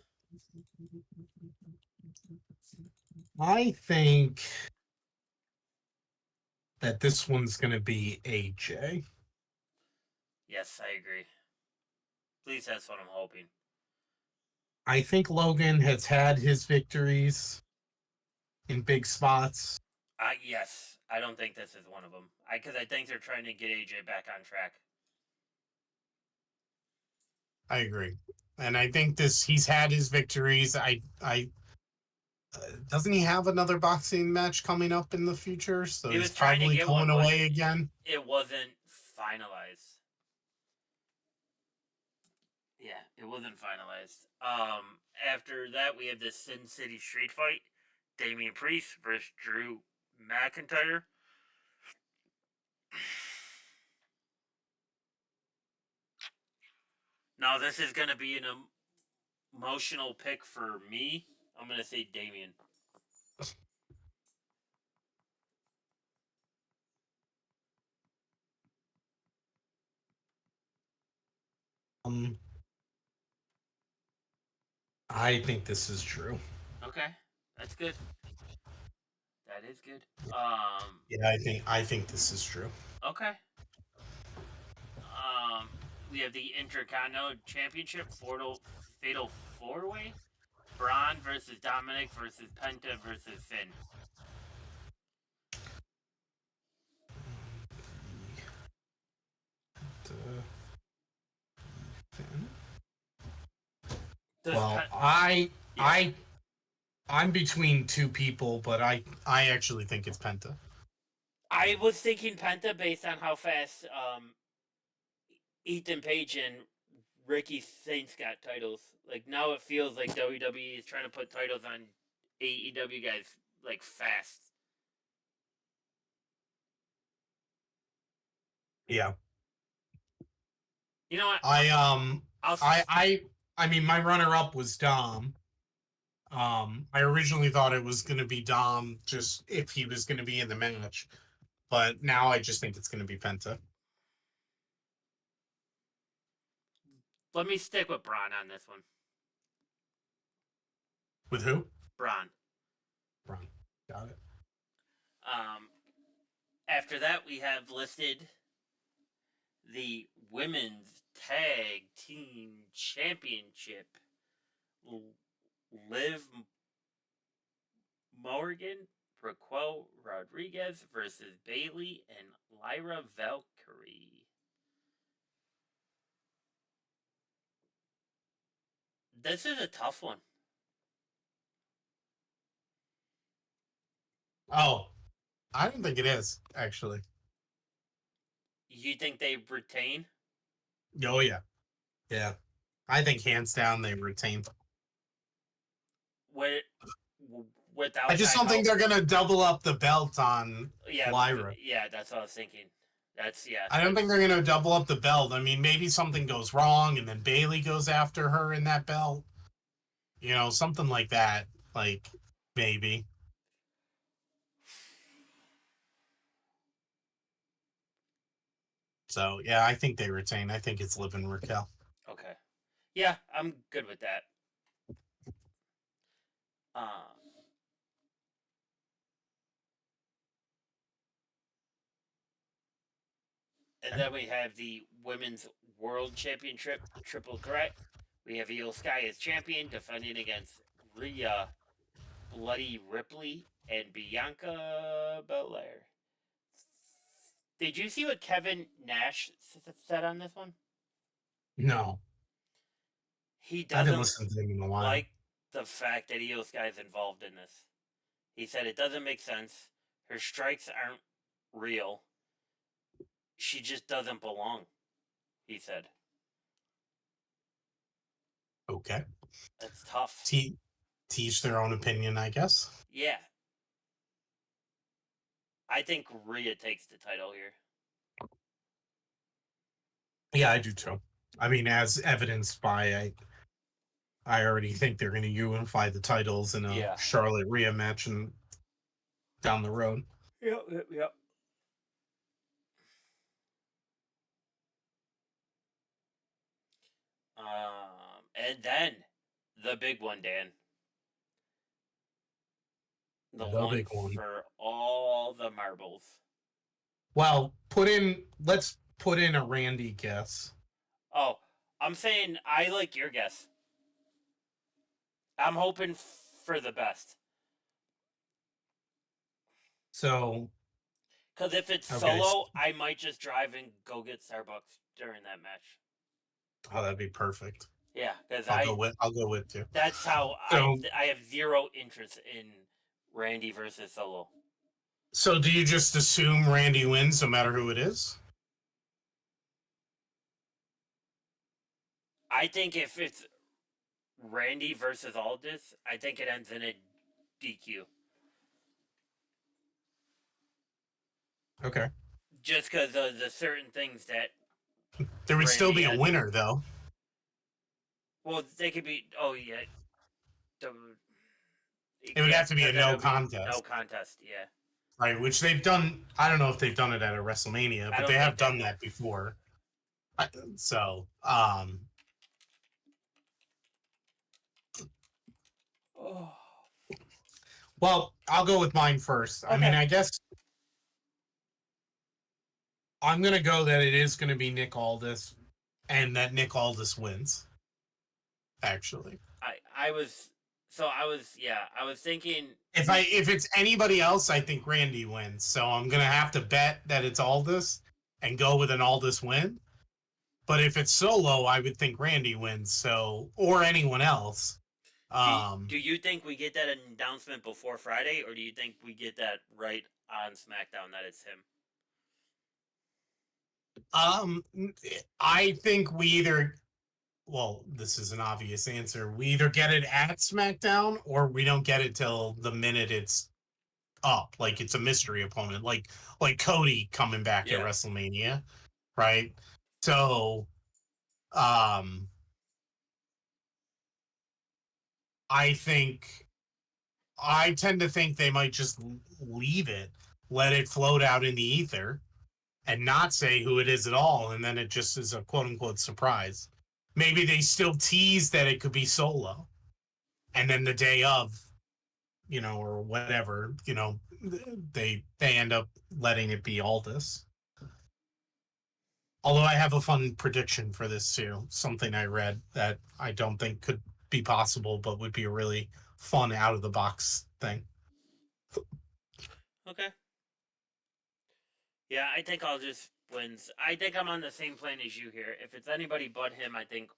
I think that this one's going to be AJ. Yes, I agree. At least that's what I'm hoping. I think Logan has had his victories in big spots. Yes, I don't think this is one of them. Because I think they're trying to get AJ back on track. I agree, and I think he's had his victories. Doesn't he have another boxing match coming up in the future? So He he's was trying to probably get one, going but away again. it wasn't finalized. Yeah, it wasn't finalized. After that, we have the Sin City Street Fight: Damian Priest versus Drew McIntyre. Now, this is going to be an emotional pick for me. I'm going to say Damian. I think this is Drew. Okay, that's good. That is good. Yeah, I think this is Drew. Okay. We have the Intercontinental Championship Fatal Four Way. Braun versus Dominic versus Penta versus Finn. Well, I'm between two people, but I actually think it's Penta. I was thinking Penta based on how fast Ethan Page and Ricky Saints got titles. Like now it feels like WWE is trying to put titles on AEW guys like fast. Yeah. You know what? I mean my runner up was Dom. I originally thought it was gonna be Dom just if he was gonna be in the match. But now I just think it's gonna be Penta. Let me stick with Braun on this one. With who? Braun. Braun. Got it. After that, we have listed the Women's Tag Team Championship. Liv Morgan, Raquel Rodriguez versus Bayley and Lyra Valkyrie. This is a tough one. Oh, I don't think it is, actually. You think they retain? Oh, yeah. Yeah. I think hands down they retain. Without I just don't think they're going to double up the belt on Lyra. Yeah, that's what I was thinking. I don't think they're going to double up the belt. I mean, maybe something goes wrong and then Bayley goes after her in that belt. You know, something like that. Like, maybe. So, yeah, I think they retain. I think it's Liv and Raquel. Okay. Yeah, I'm good with that. And then we have the Women's World Championship Triple Threat. We have Io Sky as champion, defending against Rhea Bloody Ripley and Bianca Belair. Did you see what Kevin Nash said on this one? No. He I didn't doesn't listen to him in a while. like the fact that Io Sky is involved in this. He said it doesn't make sense. Her strikes aren't real. She just doesn't belong, he said. Okay. That's tough. Teach their own opinion, I guess. Yeah. I think Rhea takes the title here. Yeah, I do too. I mean, as evidenced by I already think they're going to unify the titles in a Charlotte Rhea match and down the road. Yep. And then the big one, Dan. The big one for all the marbles. Well, let's put in a Randy guess. Oh, I'm saying I like your guess. I'm hoping for the best. So, Because if it's okay. solo, I might just drive and go get Starbucks during that match. Oh, that'd be perfect. Yeah, because I'll go with you. that's how So, I have zero interest in Randy versus Solo. so do you just assume Randy wins no matter who it is? I think if it's Randy versus Aldis, I think it ends in a DQ. Okay. Just because of the certain things that There would still Randy be a has. winner, though. Well, they could be. Oh yeah, It would yeah, have to be a because then no it'll be no contest, contest. Yeah, right? Which they've done. I don't know if they've done it at a WrestleMania, I but they don't have think they done have. that before. So, Oh, well, I'll go with mine first. I mean, okay. I guess I'm gonna go that it is gonna be Nick Aldis, and that Nick Aldis wins. Actually, I was I was thinking if it's anybody else, I think Randy wins. So I'm gonna have to bet that it's Aldis and go with an Aldis win. But if it's solo, I would think Randy wins. So or anyone else. do you think we get that announcement before Friday, or do you think we get that right on SmackDown that it's him? Um, I think we either. Well, this is an obvious answer. We either get it at SmackDown or we don't get it till the minute it's up. Like it's a mystery opponent, like Cody coming back at Yeah. WrestleMania, right? So, um, I think I tend to think they might just leave it, let it float out in the ether, and not say who it is at all, and then it just is a quote unquote surprise. Maybe they still tease that it could be solo, and then the day of, or whatever, they end up letting it be Aldis. Although I have a fun prediction for this too, something I read that I don't think could be possible, but would be a really fun out of the box thing. Okay. Yeah, I think I'll just wins. I think I'm on the same plane as you here. If it's anybody but him, I think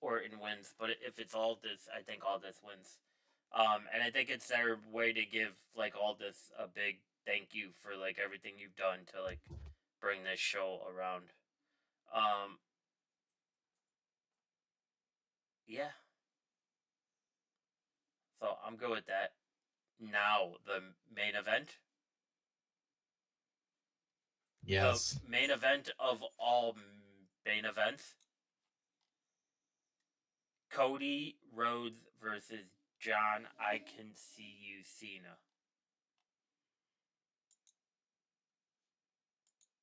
Orton wins. But if it's Aldis, I think Aldis wins. And I think it's their way to give like Aldis a big thank you for like everything you've done to like bring this show around. Um, yeah. So I'm good with that. Now the main event. The Yes. main event of all main events. Cody Rhodes versus John I Can See You Cena.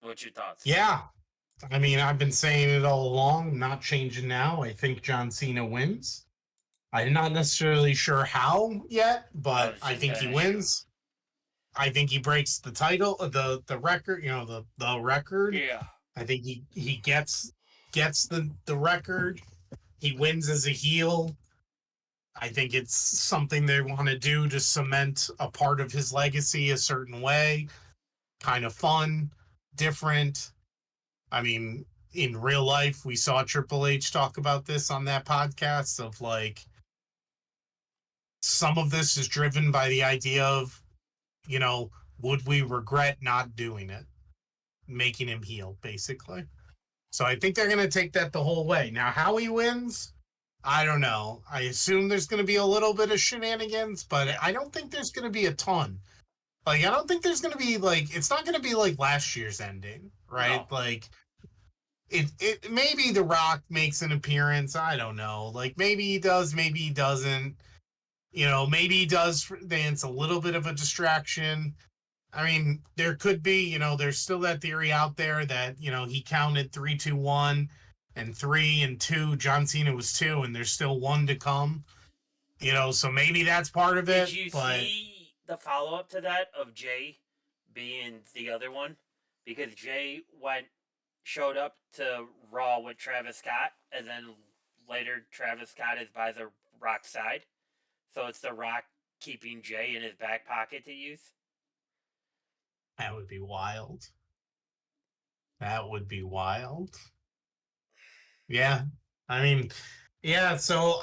What's your thoughts? Yeah. I mean, I've been saying it all along, not changing now. I think John Cena wins. I'm not necessarily sure how yet, I but was I just think he gonna shoot. wins. I think he breaks the title, the record, the record. Yeah. I think he gets the record. He wins as a heel. I think it's something they want to do to cement a part of his legacy a certain way. Kind of fun, different. I mean, in real life, we saw Triple H talk about this on that podcast of like some of this is driven by the idea of, you know, would we regret not doing it? Making him heel, basically. So I think they're going to take that the whole way. Now, how he wins, I don't know. I assume there's going to be a little bit of shenanigans, but Yeah. I don't think there's going to be a ton. Like, I don't think there's going to be like, it's not going to be like last year's ending, right? No. Like, it maybe The Rock makes an appearance. I don't know. Like, maybe he does, maybe he doesn't. Maybe he does dance a little bit of a distraction. I mean, there could be, there's still that theory out there that, he counted 3, 2, 1, and 3 and 2. John Cena was 2, and there's still 1 to come. So maybe that's part of Did it. you But see the follow up to that of Jay being the other one? Because Jay went showed up to Raw with Travis Scott, and then later Travis Scott is by the Rock's side. So it's the Rock keeping Jay in his back pocket to use. That would be wild. That would be wild. Yeah. I mean, yeah, so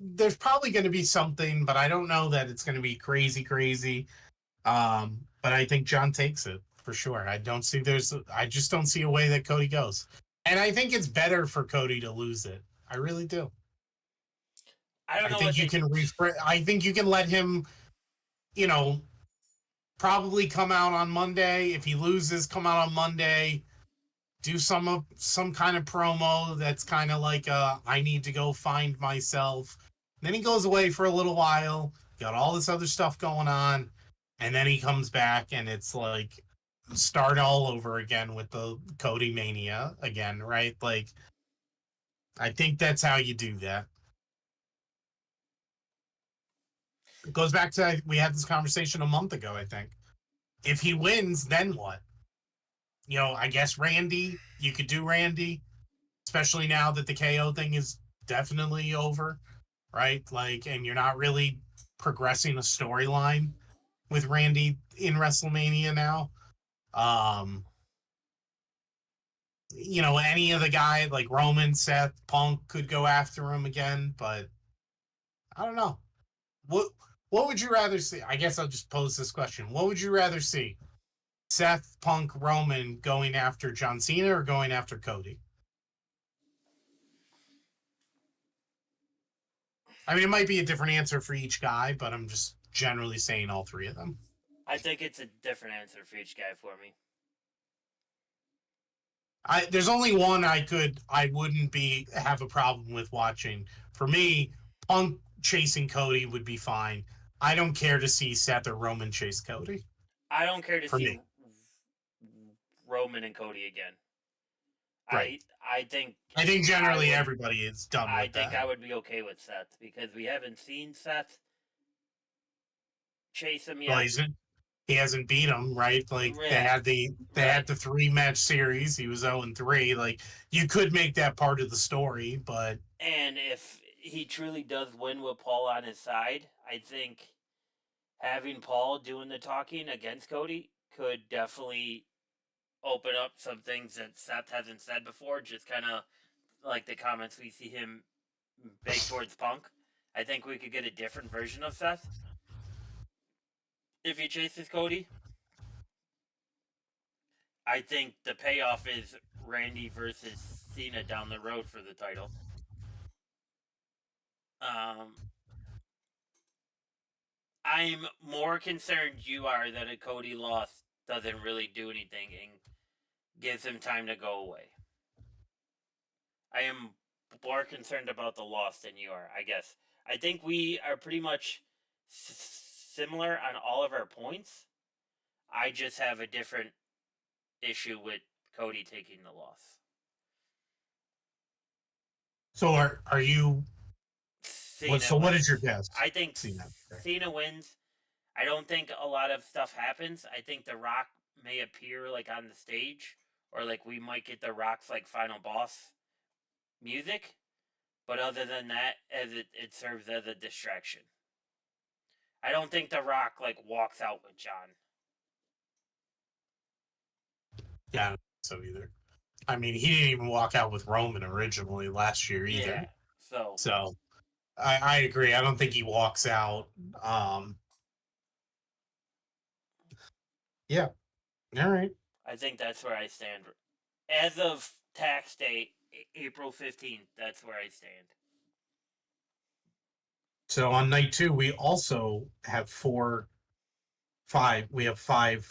there's probably going to be something, but I don't know that it's going to be crazy, crazy. But I think John takes it for sure. I just don't see a way that Cody goes. And I think it's better for Cody to lose it. I really do. I don't I know think what you they. can I think you can let him, you know, probably come out on Monday. If he loses, come out on Monday, do some kind of promo that's kind of like I need to go find myself. Then he goes away for a little while, got all this other stuff going on, and then he comes back and it's like start all over again with the Cody Mania again, right? Like I think that's how you do that. It goes back to we had this conversation a month ago, I think. If he wins, then what? I guess Randy, you could do Randy, especially now that the KO thing is definitely over, right? Like, and you're not really progressing a storyline with Randy in WrestleMania now. Um, any of the guy like Roman, Seth, Punk could go after him again, but I don't know. What would you rather see? I guess I'll just pose this question. What would you rather see? Seth, Punk, Roman going after John Cena or going after Cody? I mean, it might be a different answer for each guy, but I'm just generally saying all three of them. I think it's a different answer for each guy for me. There's only one I wouldn't have a problem with watching. For me, Punk chasing Cody would be fine. I don't care to see Seth or Roman chase Cody. I don't care to For see me, Roman and Cody again. right? I think I think I generally would everybody is done I with think that. I would be okay with Seth because we haven't seen Seth chase him Well, yet. he hasn't beat him, right? Like Yeah, they had right. the 3 match series. He was 0-3. Like you could make that part of the story, but And if he truly does win with Paul on his side, I think having Paul doing the talking against Cody could definitely open up some things that Seth hasn't said before. Just kind of like the comments we see him make towards Punk. I think we could get a different version of Seth if he chases Cody. I think the payoff is Randy versus Cena down the road for the title. Um, I'm more concerned you are that a Cody loss doesn't really do anything and gives him time to go away. I am more concerned about the loss than you are, I guess. I think we are pretty much similar on all of our points. I just have a different issue with Cody taking the loss. so are you Cena what is your wins. guess? I think Cena. Okay. Cena wins. I don't think a lot of stuff happens. I think The Rock may appear like on the stage, or like we might get The Rock's like final boss music. But other than that, as it serves as a distraction. I don't think The Rock like walks out with John. Yeah, I don't think so either. I mean, he didn't even walk out with Roman originally last year Yeah. either. So So I agree. I don't think he walks out. Um, yeah. All right. I think that's where I stand. As of tax day, April 15th, that's where I stand. So on night two, we also have five. We have five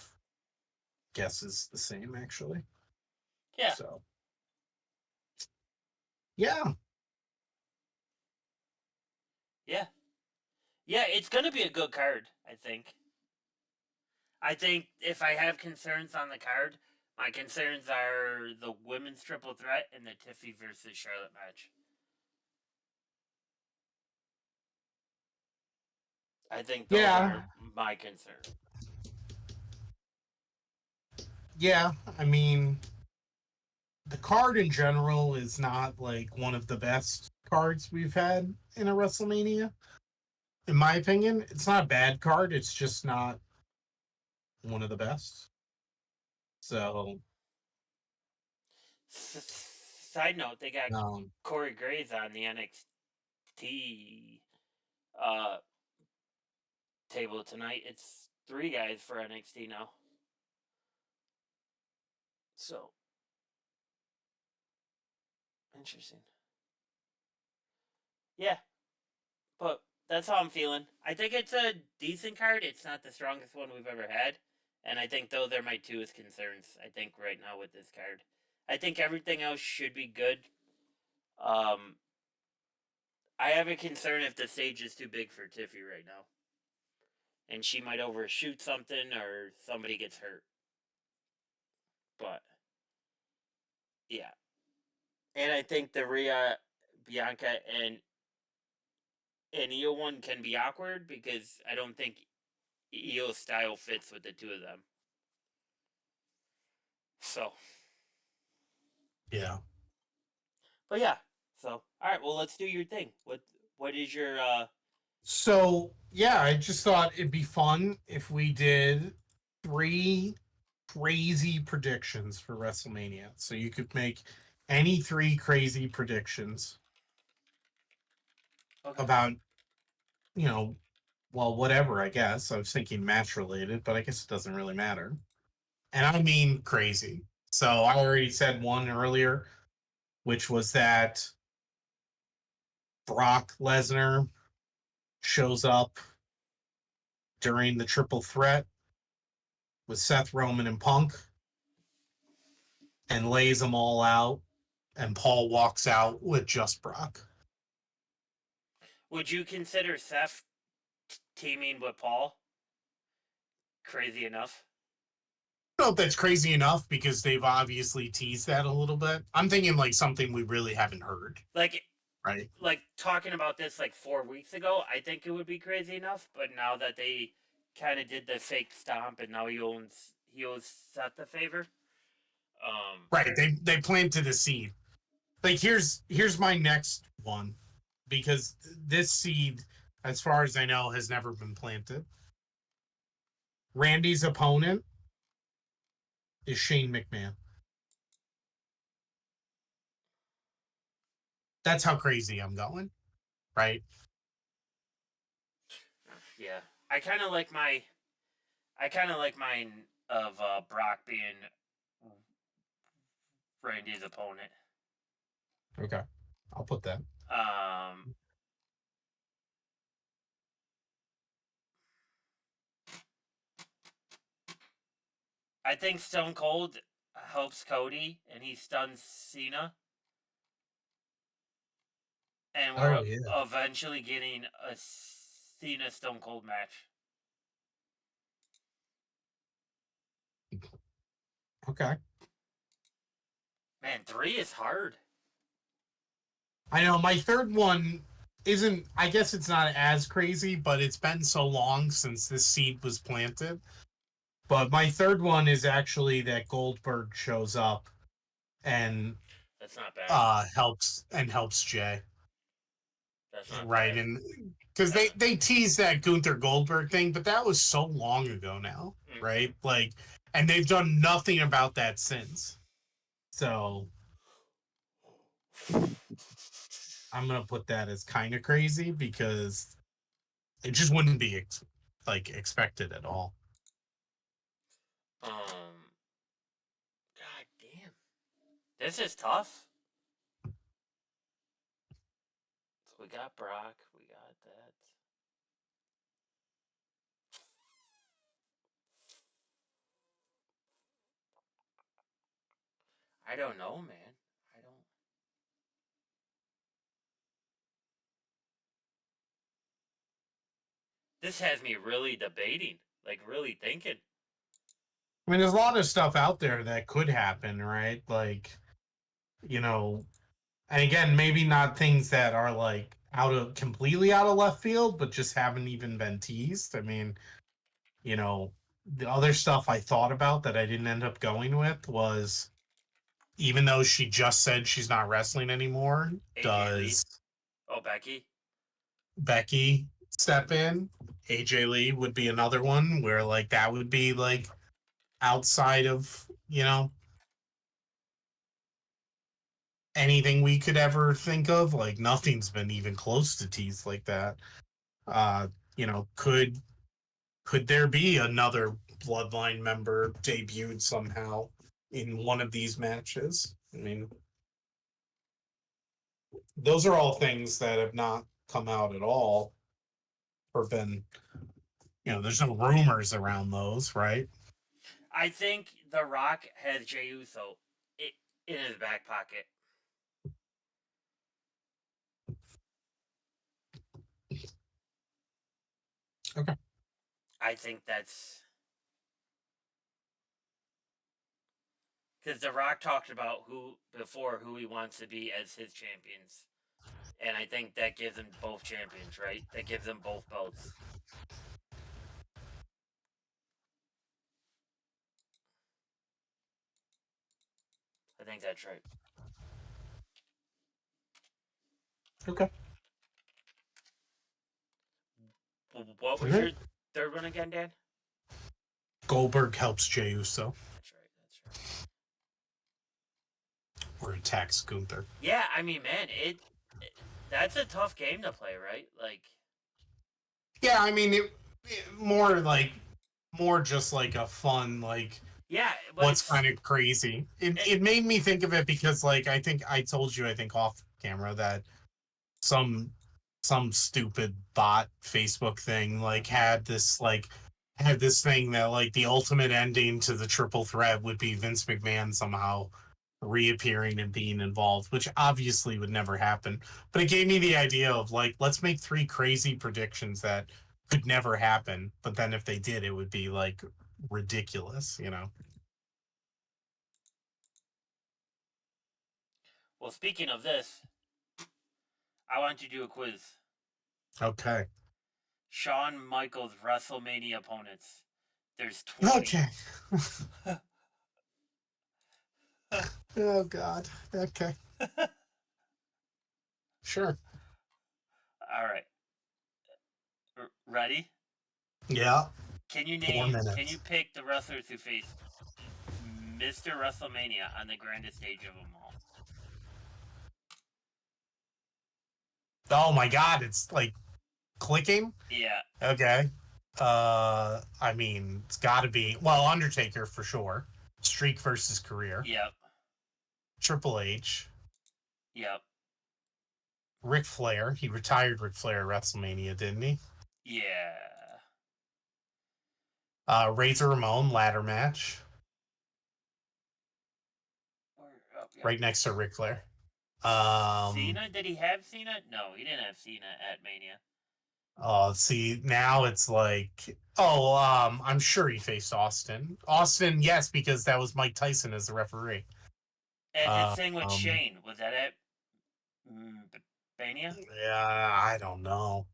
guesses the same actually. Yeah. So yeah. Yeah. Yeah, it's going to be a good card, I think. I think if I have concerns on the card, my concerns are the women's triple threat and the Tiffy versus Charlotte match. I think those Yeah. are my concern. Yeah, I mean, the card in general is not like one of the best cards we've had in a WrestleMania. In my opinion, it's not a bad card. It's just not one of the best. So, Side note: they got um, Corey Graves on the NXT uh, table tonight. It's 3 guys for NXT now. So interesting. Yeah, but that's how I'm feeling. I think it's a decent card. It's not the strongest one we've ever had. And I think those are my 2 concerns, I think, right now with this card. I think everything else should be good. Um, I have a concern if the stage is too big for Tiffy right now. And she might overshoot something or somebody gets hurt. But, yeah. And I think the Rhea, Bianca, and Io one can be awkward because I don't think Io's style fits with the 2 of them. So, yeah. but yeah. So, all right. Well, let's do your thing. What is your So, yeah, I just thought it'd be fun if we did 3 crazy predictions for WrestleMania. So you could make any 3 crazy predictions okay? about, you know, well, whatever, I guess. I was thinking match related, but I guess it doesn't really matter. And I mean crazy. So I already said one earlier, which was that Brock Lesnar shows up during the triple threat with Seth Roman and Punk and lays them all out, and Paul walks out with just Brock. Would you consider Seth teaming with Paul crazy enough? I don't know if that's crazy enough because they've obviously teased that a little bit. I'm thinking like something we really haven't heard, Like, right? talking about this like 4 weeks ago, I think it would be crazy enough. But now that they kind of did the fake stomp and now he owes Seth the favor. Um, Right. They planted a seed. Like here's my next one because this seed, as far as I know, has never been planted. Randy's opponent is Shane McMahon. That's how crazy I'm going, right? yeah, I kind of like my I kind of like mine of Brock being Randy's opponent. Okay. I'll put that. Um, I think Stone Cold helps Cody and he stuns Cena, and we're Oh yeah. eventually getting a Cena Stone Cold match. Okay. Man, 3 is hard. I know my third one isn't, I guess it's not as crazy, but it's been so long since this seed was planted. But my third one is actually that Goldberg shows up and That's not bad. helps Jay. That's not Right. bad. And because That's they teased that Gunther Goldberg thing, but that was so long ago now, right? Like, and they've done nothing about that since. So I'm gonna put that as kind of crazy because it just wouldn't be like expected at all. God damn, this is tough. So we got Brock. We got that. I don't know, man. I don't. This has me really debating, like really thinking. I mean, there's a lot of stuff out there that could happen, right? Like, you know, and again, maybe not things that are like completely out of left field, but just haven't even been teased. I mean, you know, the other stuff I thought about that I didn't end up going with was, even though she just said she's not wrestling anymore, AJ Lee. does Oh, Becky. Becky step in? AJ Lee would be another one where like that would be like outside of, anything we could ever think of. Like nothing's been even close to teased like that. Uh, could there be another Bloodline member debuted somehow in one of these matches? I mean, those are all things that have not come out at all or been, there's no rumors around those, right? I think The Rock has Jey Uso in his back pocket. Okay. I think that's because The Rock talked about who he wants to be as his champions, and I think that gives them both champions, right? That gives them both belts. I think that's right. Okay. What All was your right. third one again, Dan? Goldberg helps Jey Uso That's right. That's right. or attacks Gunther. Yeah, I mean, man, that's a tough game to play, right? Like, Yeah, I mean, more just like a fun, like, yeah, but what's kind of crazy. It made me think of it because, like, I think I told you, I think off camera, that some stupid bot Facebook thing had this thing that like the ultimate ending to the triple threat would be Vince McMahon somehow reappearing and being involved, which obviously would never happen. But it gave me the idea of like, let's make 3 crazy predictions that could never happen, but then if they did, it would be like ridiculous. well, speaking of this, I want you to do a quiz. Okay. Shawn Michaels WrestleMania opponents. There's 20. Okay. Oh God. Okay. Sure. All right. Ready? Yeah. Can you 4 name? Can minutes. you pick the wrestlers who faced Mr. WrestleMania on the grandest stage of them all? Oh my God. It's like clicking. Yeah. Okay. I mean, it's got to be, well, Undertaker for sure. Streak versus career. Yep. Triple H. Yep. Ric Flair. He retired Ric Flair at WrestleMania, didn't he? Yeah. Razor Ramon ladder match Yep. right next to Ric Flair. Um, Cena? Did he have Cena? No, he didn't have Cena at Mania. see, now it's like, I'm sure he faced Austin. Austin, yes, because that was Mike Tyson as the referee. And his thing with Um, Shane, was that at Mania? yeah, I don't know.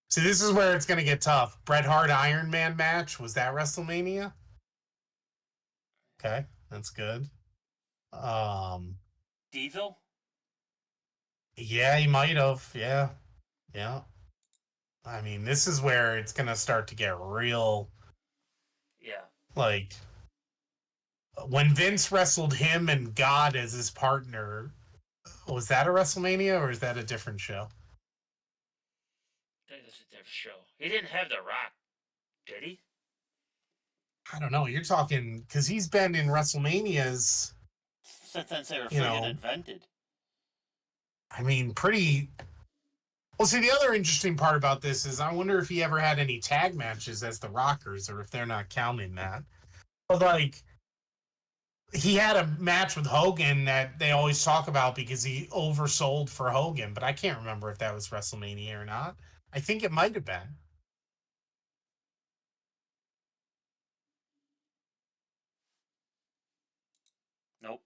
See, this is where it's going to get tough. Bret Hart Iron Man match, was that WrestleMania? Okay, that's good. Um, Diesel? yeah, he might have. Yeah, yeah. I mean, this is where it's going to start to get real. Yeah. Like, when Vince wrestled him and God as his partner, was that a WrestleMania or is that a different show? That is a different show. He didn't have The Rock, did he? I don't know. You're talking, because he's been in WrestleManias, Since they were you friggin' know, invented. I mean, pretty. Well, see, the other interesting part about this is I wonder if he ever had any tag matches as the Rockers or if they're not counting that. But, like, he had a match with Hogan that they always talk about because he oversold for Hogan, but I can't remember if that was WrestleMania or not. I think it might have been. Nope.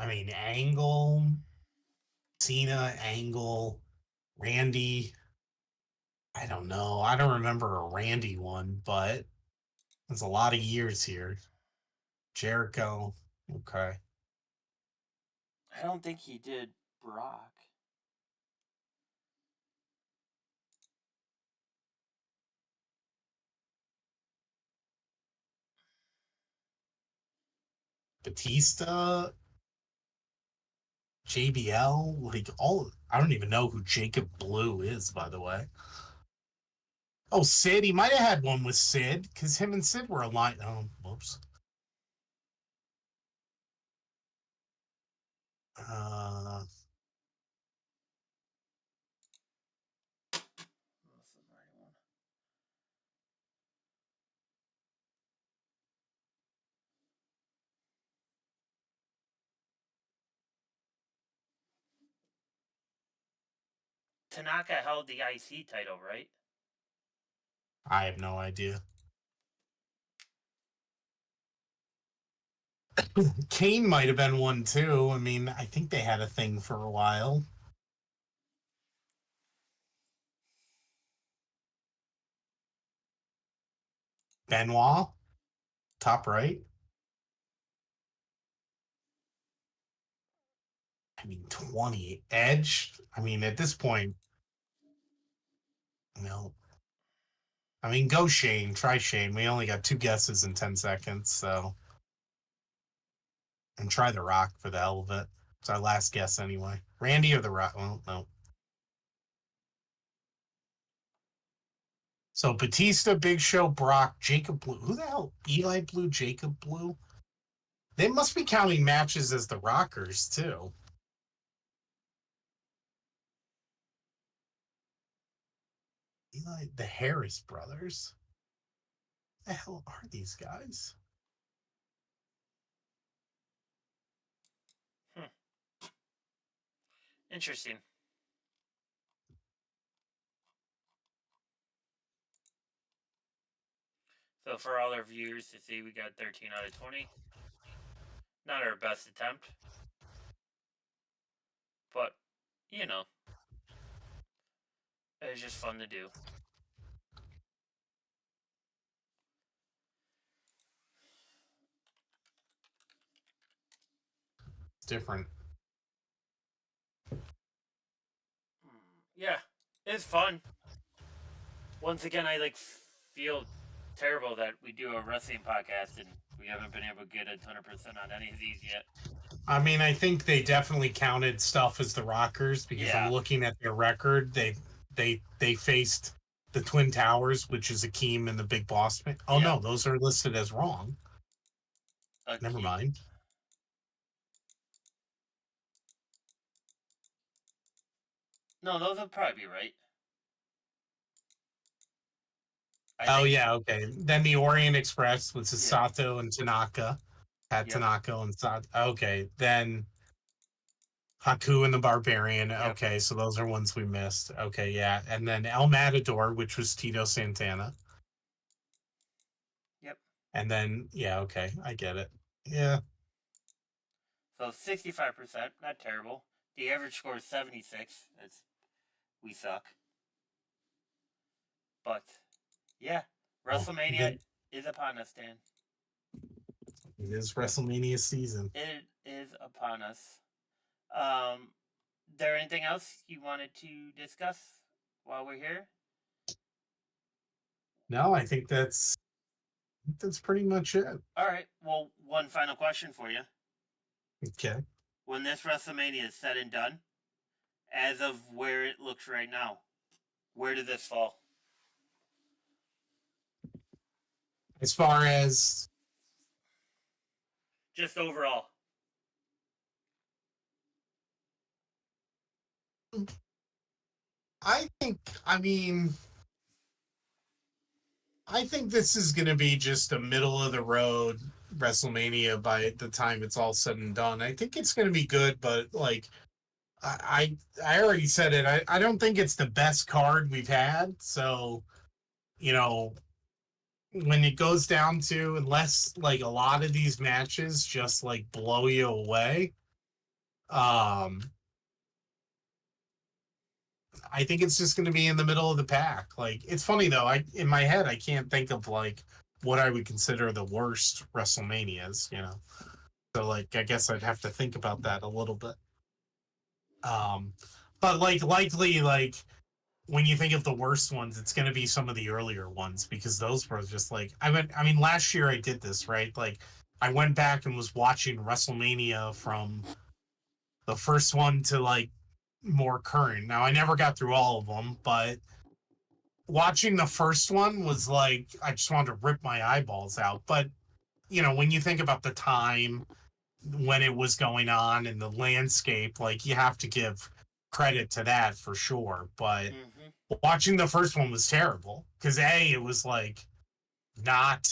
I mean, Angle, Cena, Angle, Randy. I don't know. I don't remember a Randy one, but there's a lot of years here. Jericho. Okay. I don't think he did Brock. Batista, JBL, like all. I don't even know who Jacob Blue is, by the way. Oh, Sid. He might have had one with Sid because him and Sid were aligned. Oh, whoops. Uh, That's the right one. Tanaka held the IC title, right? I have no idea. Kane might have been one too. I mean, I think they had a thing for a while. Benoit, top right. I mean, 20. Edge. I mean, at this point, no. I mean, go Shane. Try Shane. We only got 2 guesses in 10 seconds, so. And try The Rock for the hell of it. It's our last guess anyway. Randy or The Rock? Well, no. So Batista, Big Show, Brock, Jacob Blue. Who the hell? Eli Blue, Jacob Blue? They must be counting matches as the Rockers, too. Eli, the Harris brothers. The hell are these guys? Interesting. So for all our viewers to see, we got 13 out of 20. Not our best attempt, but you know, it was just fun to do. It's different. Yeah, it's fun. Once again, I feel terrible that we do a wrestling podcast and we haven't been able to get 100% on any of these yet. I mean, I think they definitely counted stuff as the Rockers because Yeah. I'm looking at their record. They faced the Twin Towers, which is Akeem and the Big Boss Man. Oh Yeah. no, those are listed as wrong. Never mind. No, those would probably be right. Oh yeah, okay. Then the Orient Express, which is Yeah. Sato and Tanaka. Had Yep. Tanaka and Sato. Okay, then Haku and the Barbarian. Yep. Okay, so those are ones we missed. Okay, yeah. And then El Matador, which was Tito Santana. Yep. And then, yeah, okay, I get it. Yeah. So 65%, not terrible. The average score is 76. We suck. But yeah, WrestleMania is upon us, Dan. It is WrestleMania season. It is upon us. There anything else you wanted to discuss while we're here? No, I think that's pretty much it. All right. Well, one final question for you. Okay. When this WrestleMania is said and done, as of where it looks right now, where does this fall? As far as just overall. I think this is going to be just a middle of the road WrestleMania by the time it's all said and done. I think it's going to be good, but like I already said it. I don't think it's the best card we've had. So, you know, when it goes down to, unless like a lot of these matches just like blow you away, Um, I think it's just going to be in the middle of the pack. Like, it's funny though. I in my head, I can't think of like what I would consider the worst WrestleManias. So like, I guess I'd have to think about that a little bit. Um, but like, likely, like when you think of the worst ones, it's going to be some of the earlier ones because those were just like I mean, last year I did this right. Like, I went back and was watching WrestleMania from the first one to like more current. Now I never got through all of them, but watching the first one was like I just wanted to rip my eyeballs out. But when you think about the time when it was going on and the landscape, like you have to give credit to that for sure. But Mm-hmm. watching the first one was terrible because it was like not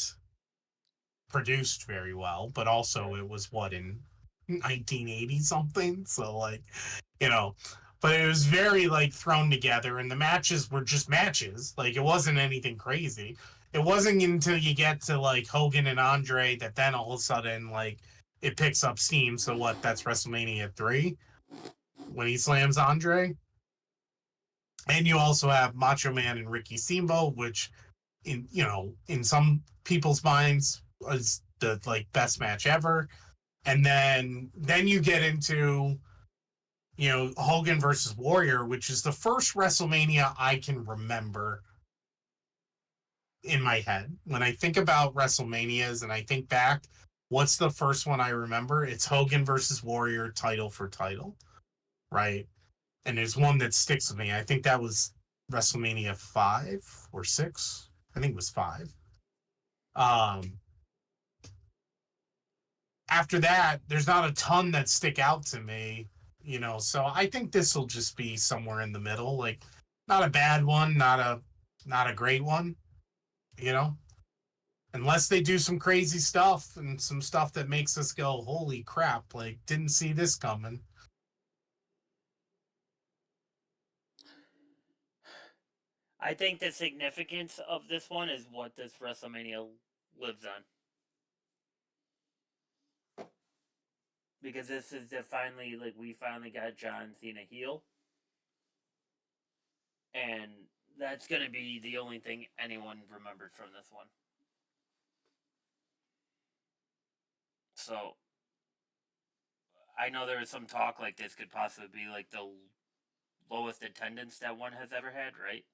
produced very well, but also Right. it was what in 1980 something. So like, you know, but it was very like thrown together, and the matches were just matches. Like it wasn't anything crazy. It wasn't until you get to like Hogan and Andre that then all of a sudden like it picks up steam. So what? That's WrestleMania 3 when he slams Andre. And you also have Macho Man and Ricky Steamboat, which in some people's minds was the like best match ever. And then you get into Hogan versus Warrior, which is the first WrestleMania I can remember in my head. When I think about WrestleManias and I think back, what's the first one I remember? It's Hogan versus Warrior, title for title, right? And there's one that sticks with me. I think that was WrestleMania 5 or 6. I think it was 5. Um, After that, there's not a ton that stick out to me. So I think this will just be somewhere in the middle, like not a bad one, not a great one, you know. Unless they do some crazy stuff and some stuff that makes us go, "Holy crap, like didn't see this coming." I think the significance of this one is what this WrestleMania lives on. Because this is finally, like, we finally got John Cena heel. And that's going to be the only thing anyone remembered from this one. So, I know there was some talk like this could possibly be like the lowest attendance that one has ever had, right?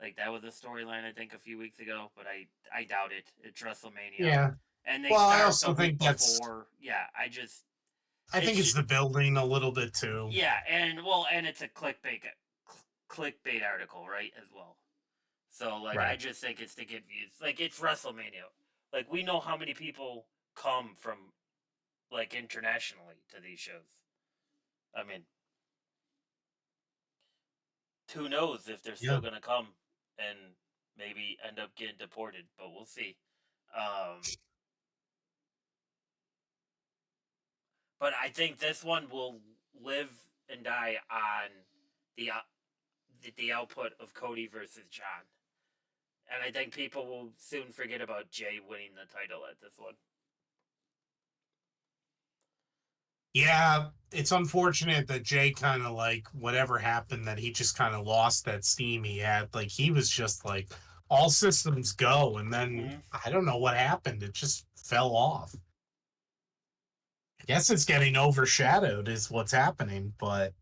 Like that was a storyline I think a few weeks ago, but I doubt it. It's WrestleMania, Yeah. and they Well, I start the also week think before. Yeah, I it think it's should. the building a little bit too. Yeah, and it's a clickbait article, right, as well. So like I Right. just think it's to get views. Like it's WrestleMania. Like we know how many people come from like internationally to these shows. I mean, who knows if they're still Yeah. gonna come and maybe end up getting deported, but we'll see. Um, but I think this one will live and die on the the output of Cody versus John, and I think people will soon forget about Jay winning the title at this one. Yeah, it's unfortunate that Jay kind of like whatever happened that he just kind of lost that steam he had. Like he was just like all systems go, and then Mm-hmm. I don't know what happened. It just fell off. I guess it's getting overshadowed is what's happening, but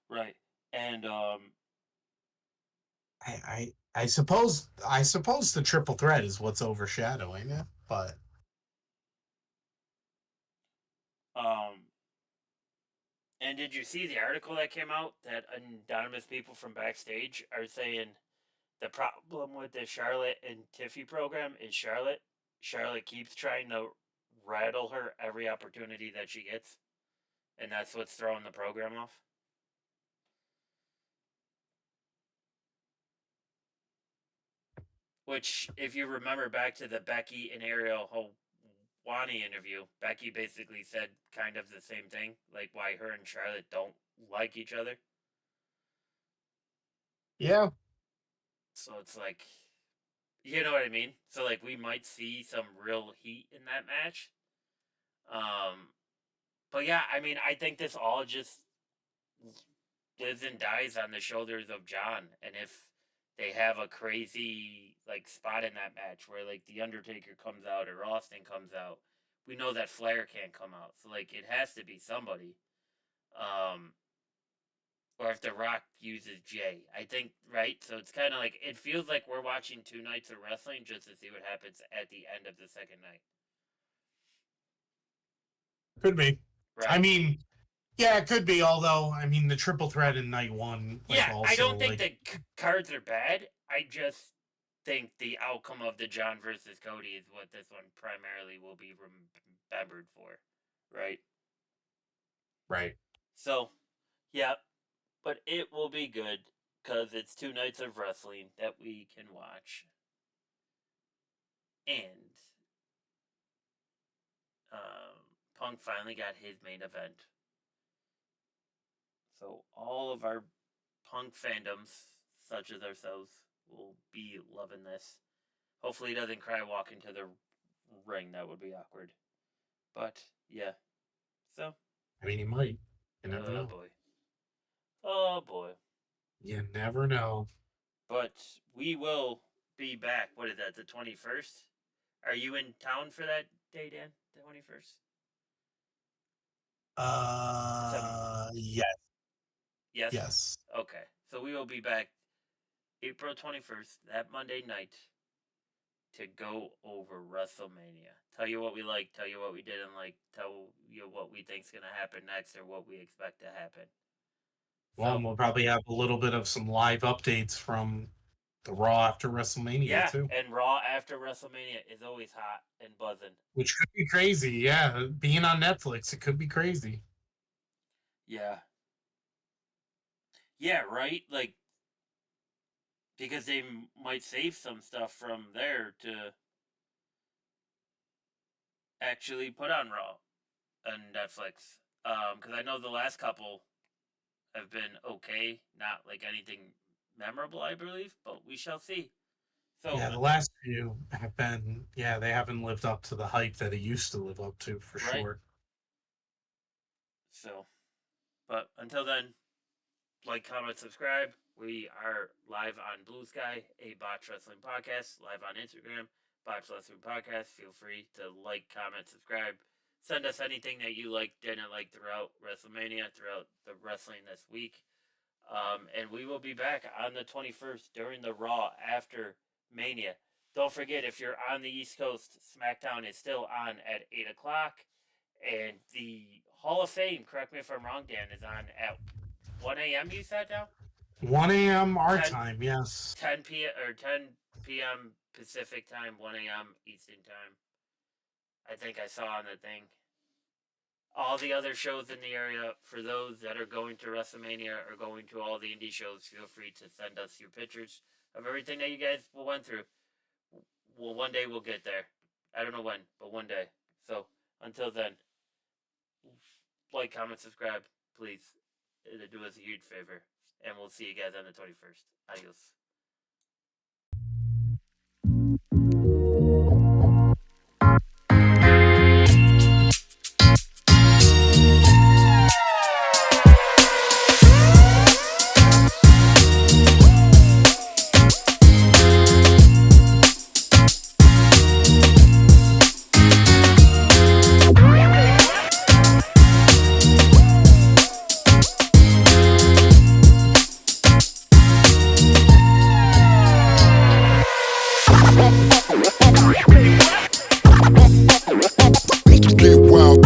Right, and I suppose the triple threat is what's overshadowing it. But um, and did you see the article that came out that anonymous people from backstage are saying the problem with the Charlotte and Tiffy program is Charlotte keeps trying to rattle her every opportunity that she gets, and that's what's throwing the program off. Which, if you remember back to the Becky and Ariel Helwani interview, Becky basically said kind of the same thing, like why her and Charlotte don't like each other. yeah, So it's like, you know what I mean? So like we might see some real heat in that match. Um, But yeah, I mean, I think this all just lives and dies on the shoulders of John. And if they have a crazy like spot in that match where like the Undertaker comes out or Austin comes out, we know that Flair can't come out. So like it has to be somebody. Or if The Rock uses Jay. I think, right? So it's kind of like, it feels like we're watching 2 nights of wrestling just to see what happens at the end of the second night. Could be. Right? I mean, yeah, it could be. Although, I mean, the triple threat in night one, like, yeah, also, I don't think like, the cards are bad. I just think the outcome of the John versus Cody is what this one primarily will be remembered for. Right? right. So, yeah, but it will be good because it's 2 nights of wrestling that we can watch. And Punk finally got his main event. So all of our Punk fandoms, such as ourselves, will be loving this. Hopefully he doesn't cry walking to the ring. That would be awkward. But, yeah. So. I mean, he might. You never know. Boy. Oh, boy. You never know. But we will be back. What is that, the 21st? Are you in town for that day, Dan? The 21st? Yes. Yes? Yes. Okay. So we will be back April 21st, that Monday night, to go over WrestleMania. Tell you what we like, tell you what we didn't like, tell you what we think's going to happen next or what we expect to happen. Well, So, we'll probably have a little bit of some live updates from the Raw after WrestleMania, too. And Raw after WrestleMania is always hot and buzzing. Which could be crazy, yeah. Being on Netflix, it could be crazy. Yeah. Yeah, right? Like, because they might save some stuff from there to actually put on Raw and Netflix. Because I know the last couple have been okay, not like anything memorable, I believe, but we shall see. So yeah, the last few have been, they haven't lived up to the hype that it used to live up to, for sure. So, but until then, like, comment, subscribe. We are live on Blue Sky, a Botch Wrestling podcast, live on Instagram, Botch Wrestling Podcast. Feel free to like, comment, subscribe. Send us anything that you didn't like throughout WrestleMania, throughout the wrestling this week. And we will be back on the 21st during the Raw after Mania. Don't forget, if you're on the East Coast, SmackDown is still on at 8 o'clock. And the Hall of Fame, correct me if I'm wrong, Dan, is on at 1 a.m. you said now? 1 a.m. our time, yes. 10 p.m. Pacific time, 1 a.m. Eastern time. I think I saw on the thing. All the other shows in the area, for those that are going to WrestleMania or going to all the indie shows, feel free to send us your pictures of everything that you guys went through. Well, one day we'll get there. I don't know when, but one day. So, until then, like, comment, subscribe, please. It'll do us a huge favor. And we'll see you guys on the 21st. Adios. Get wild.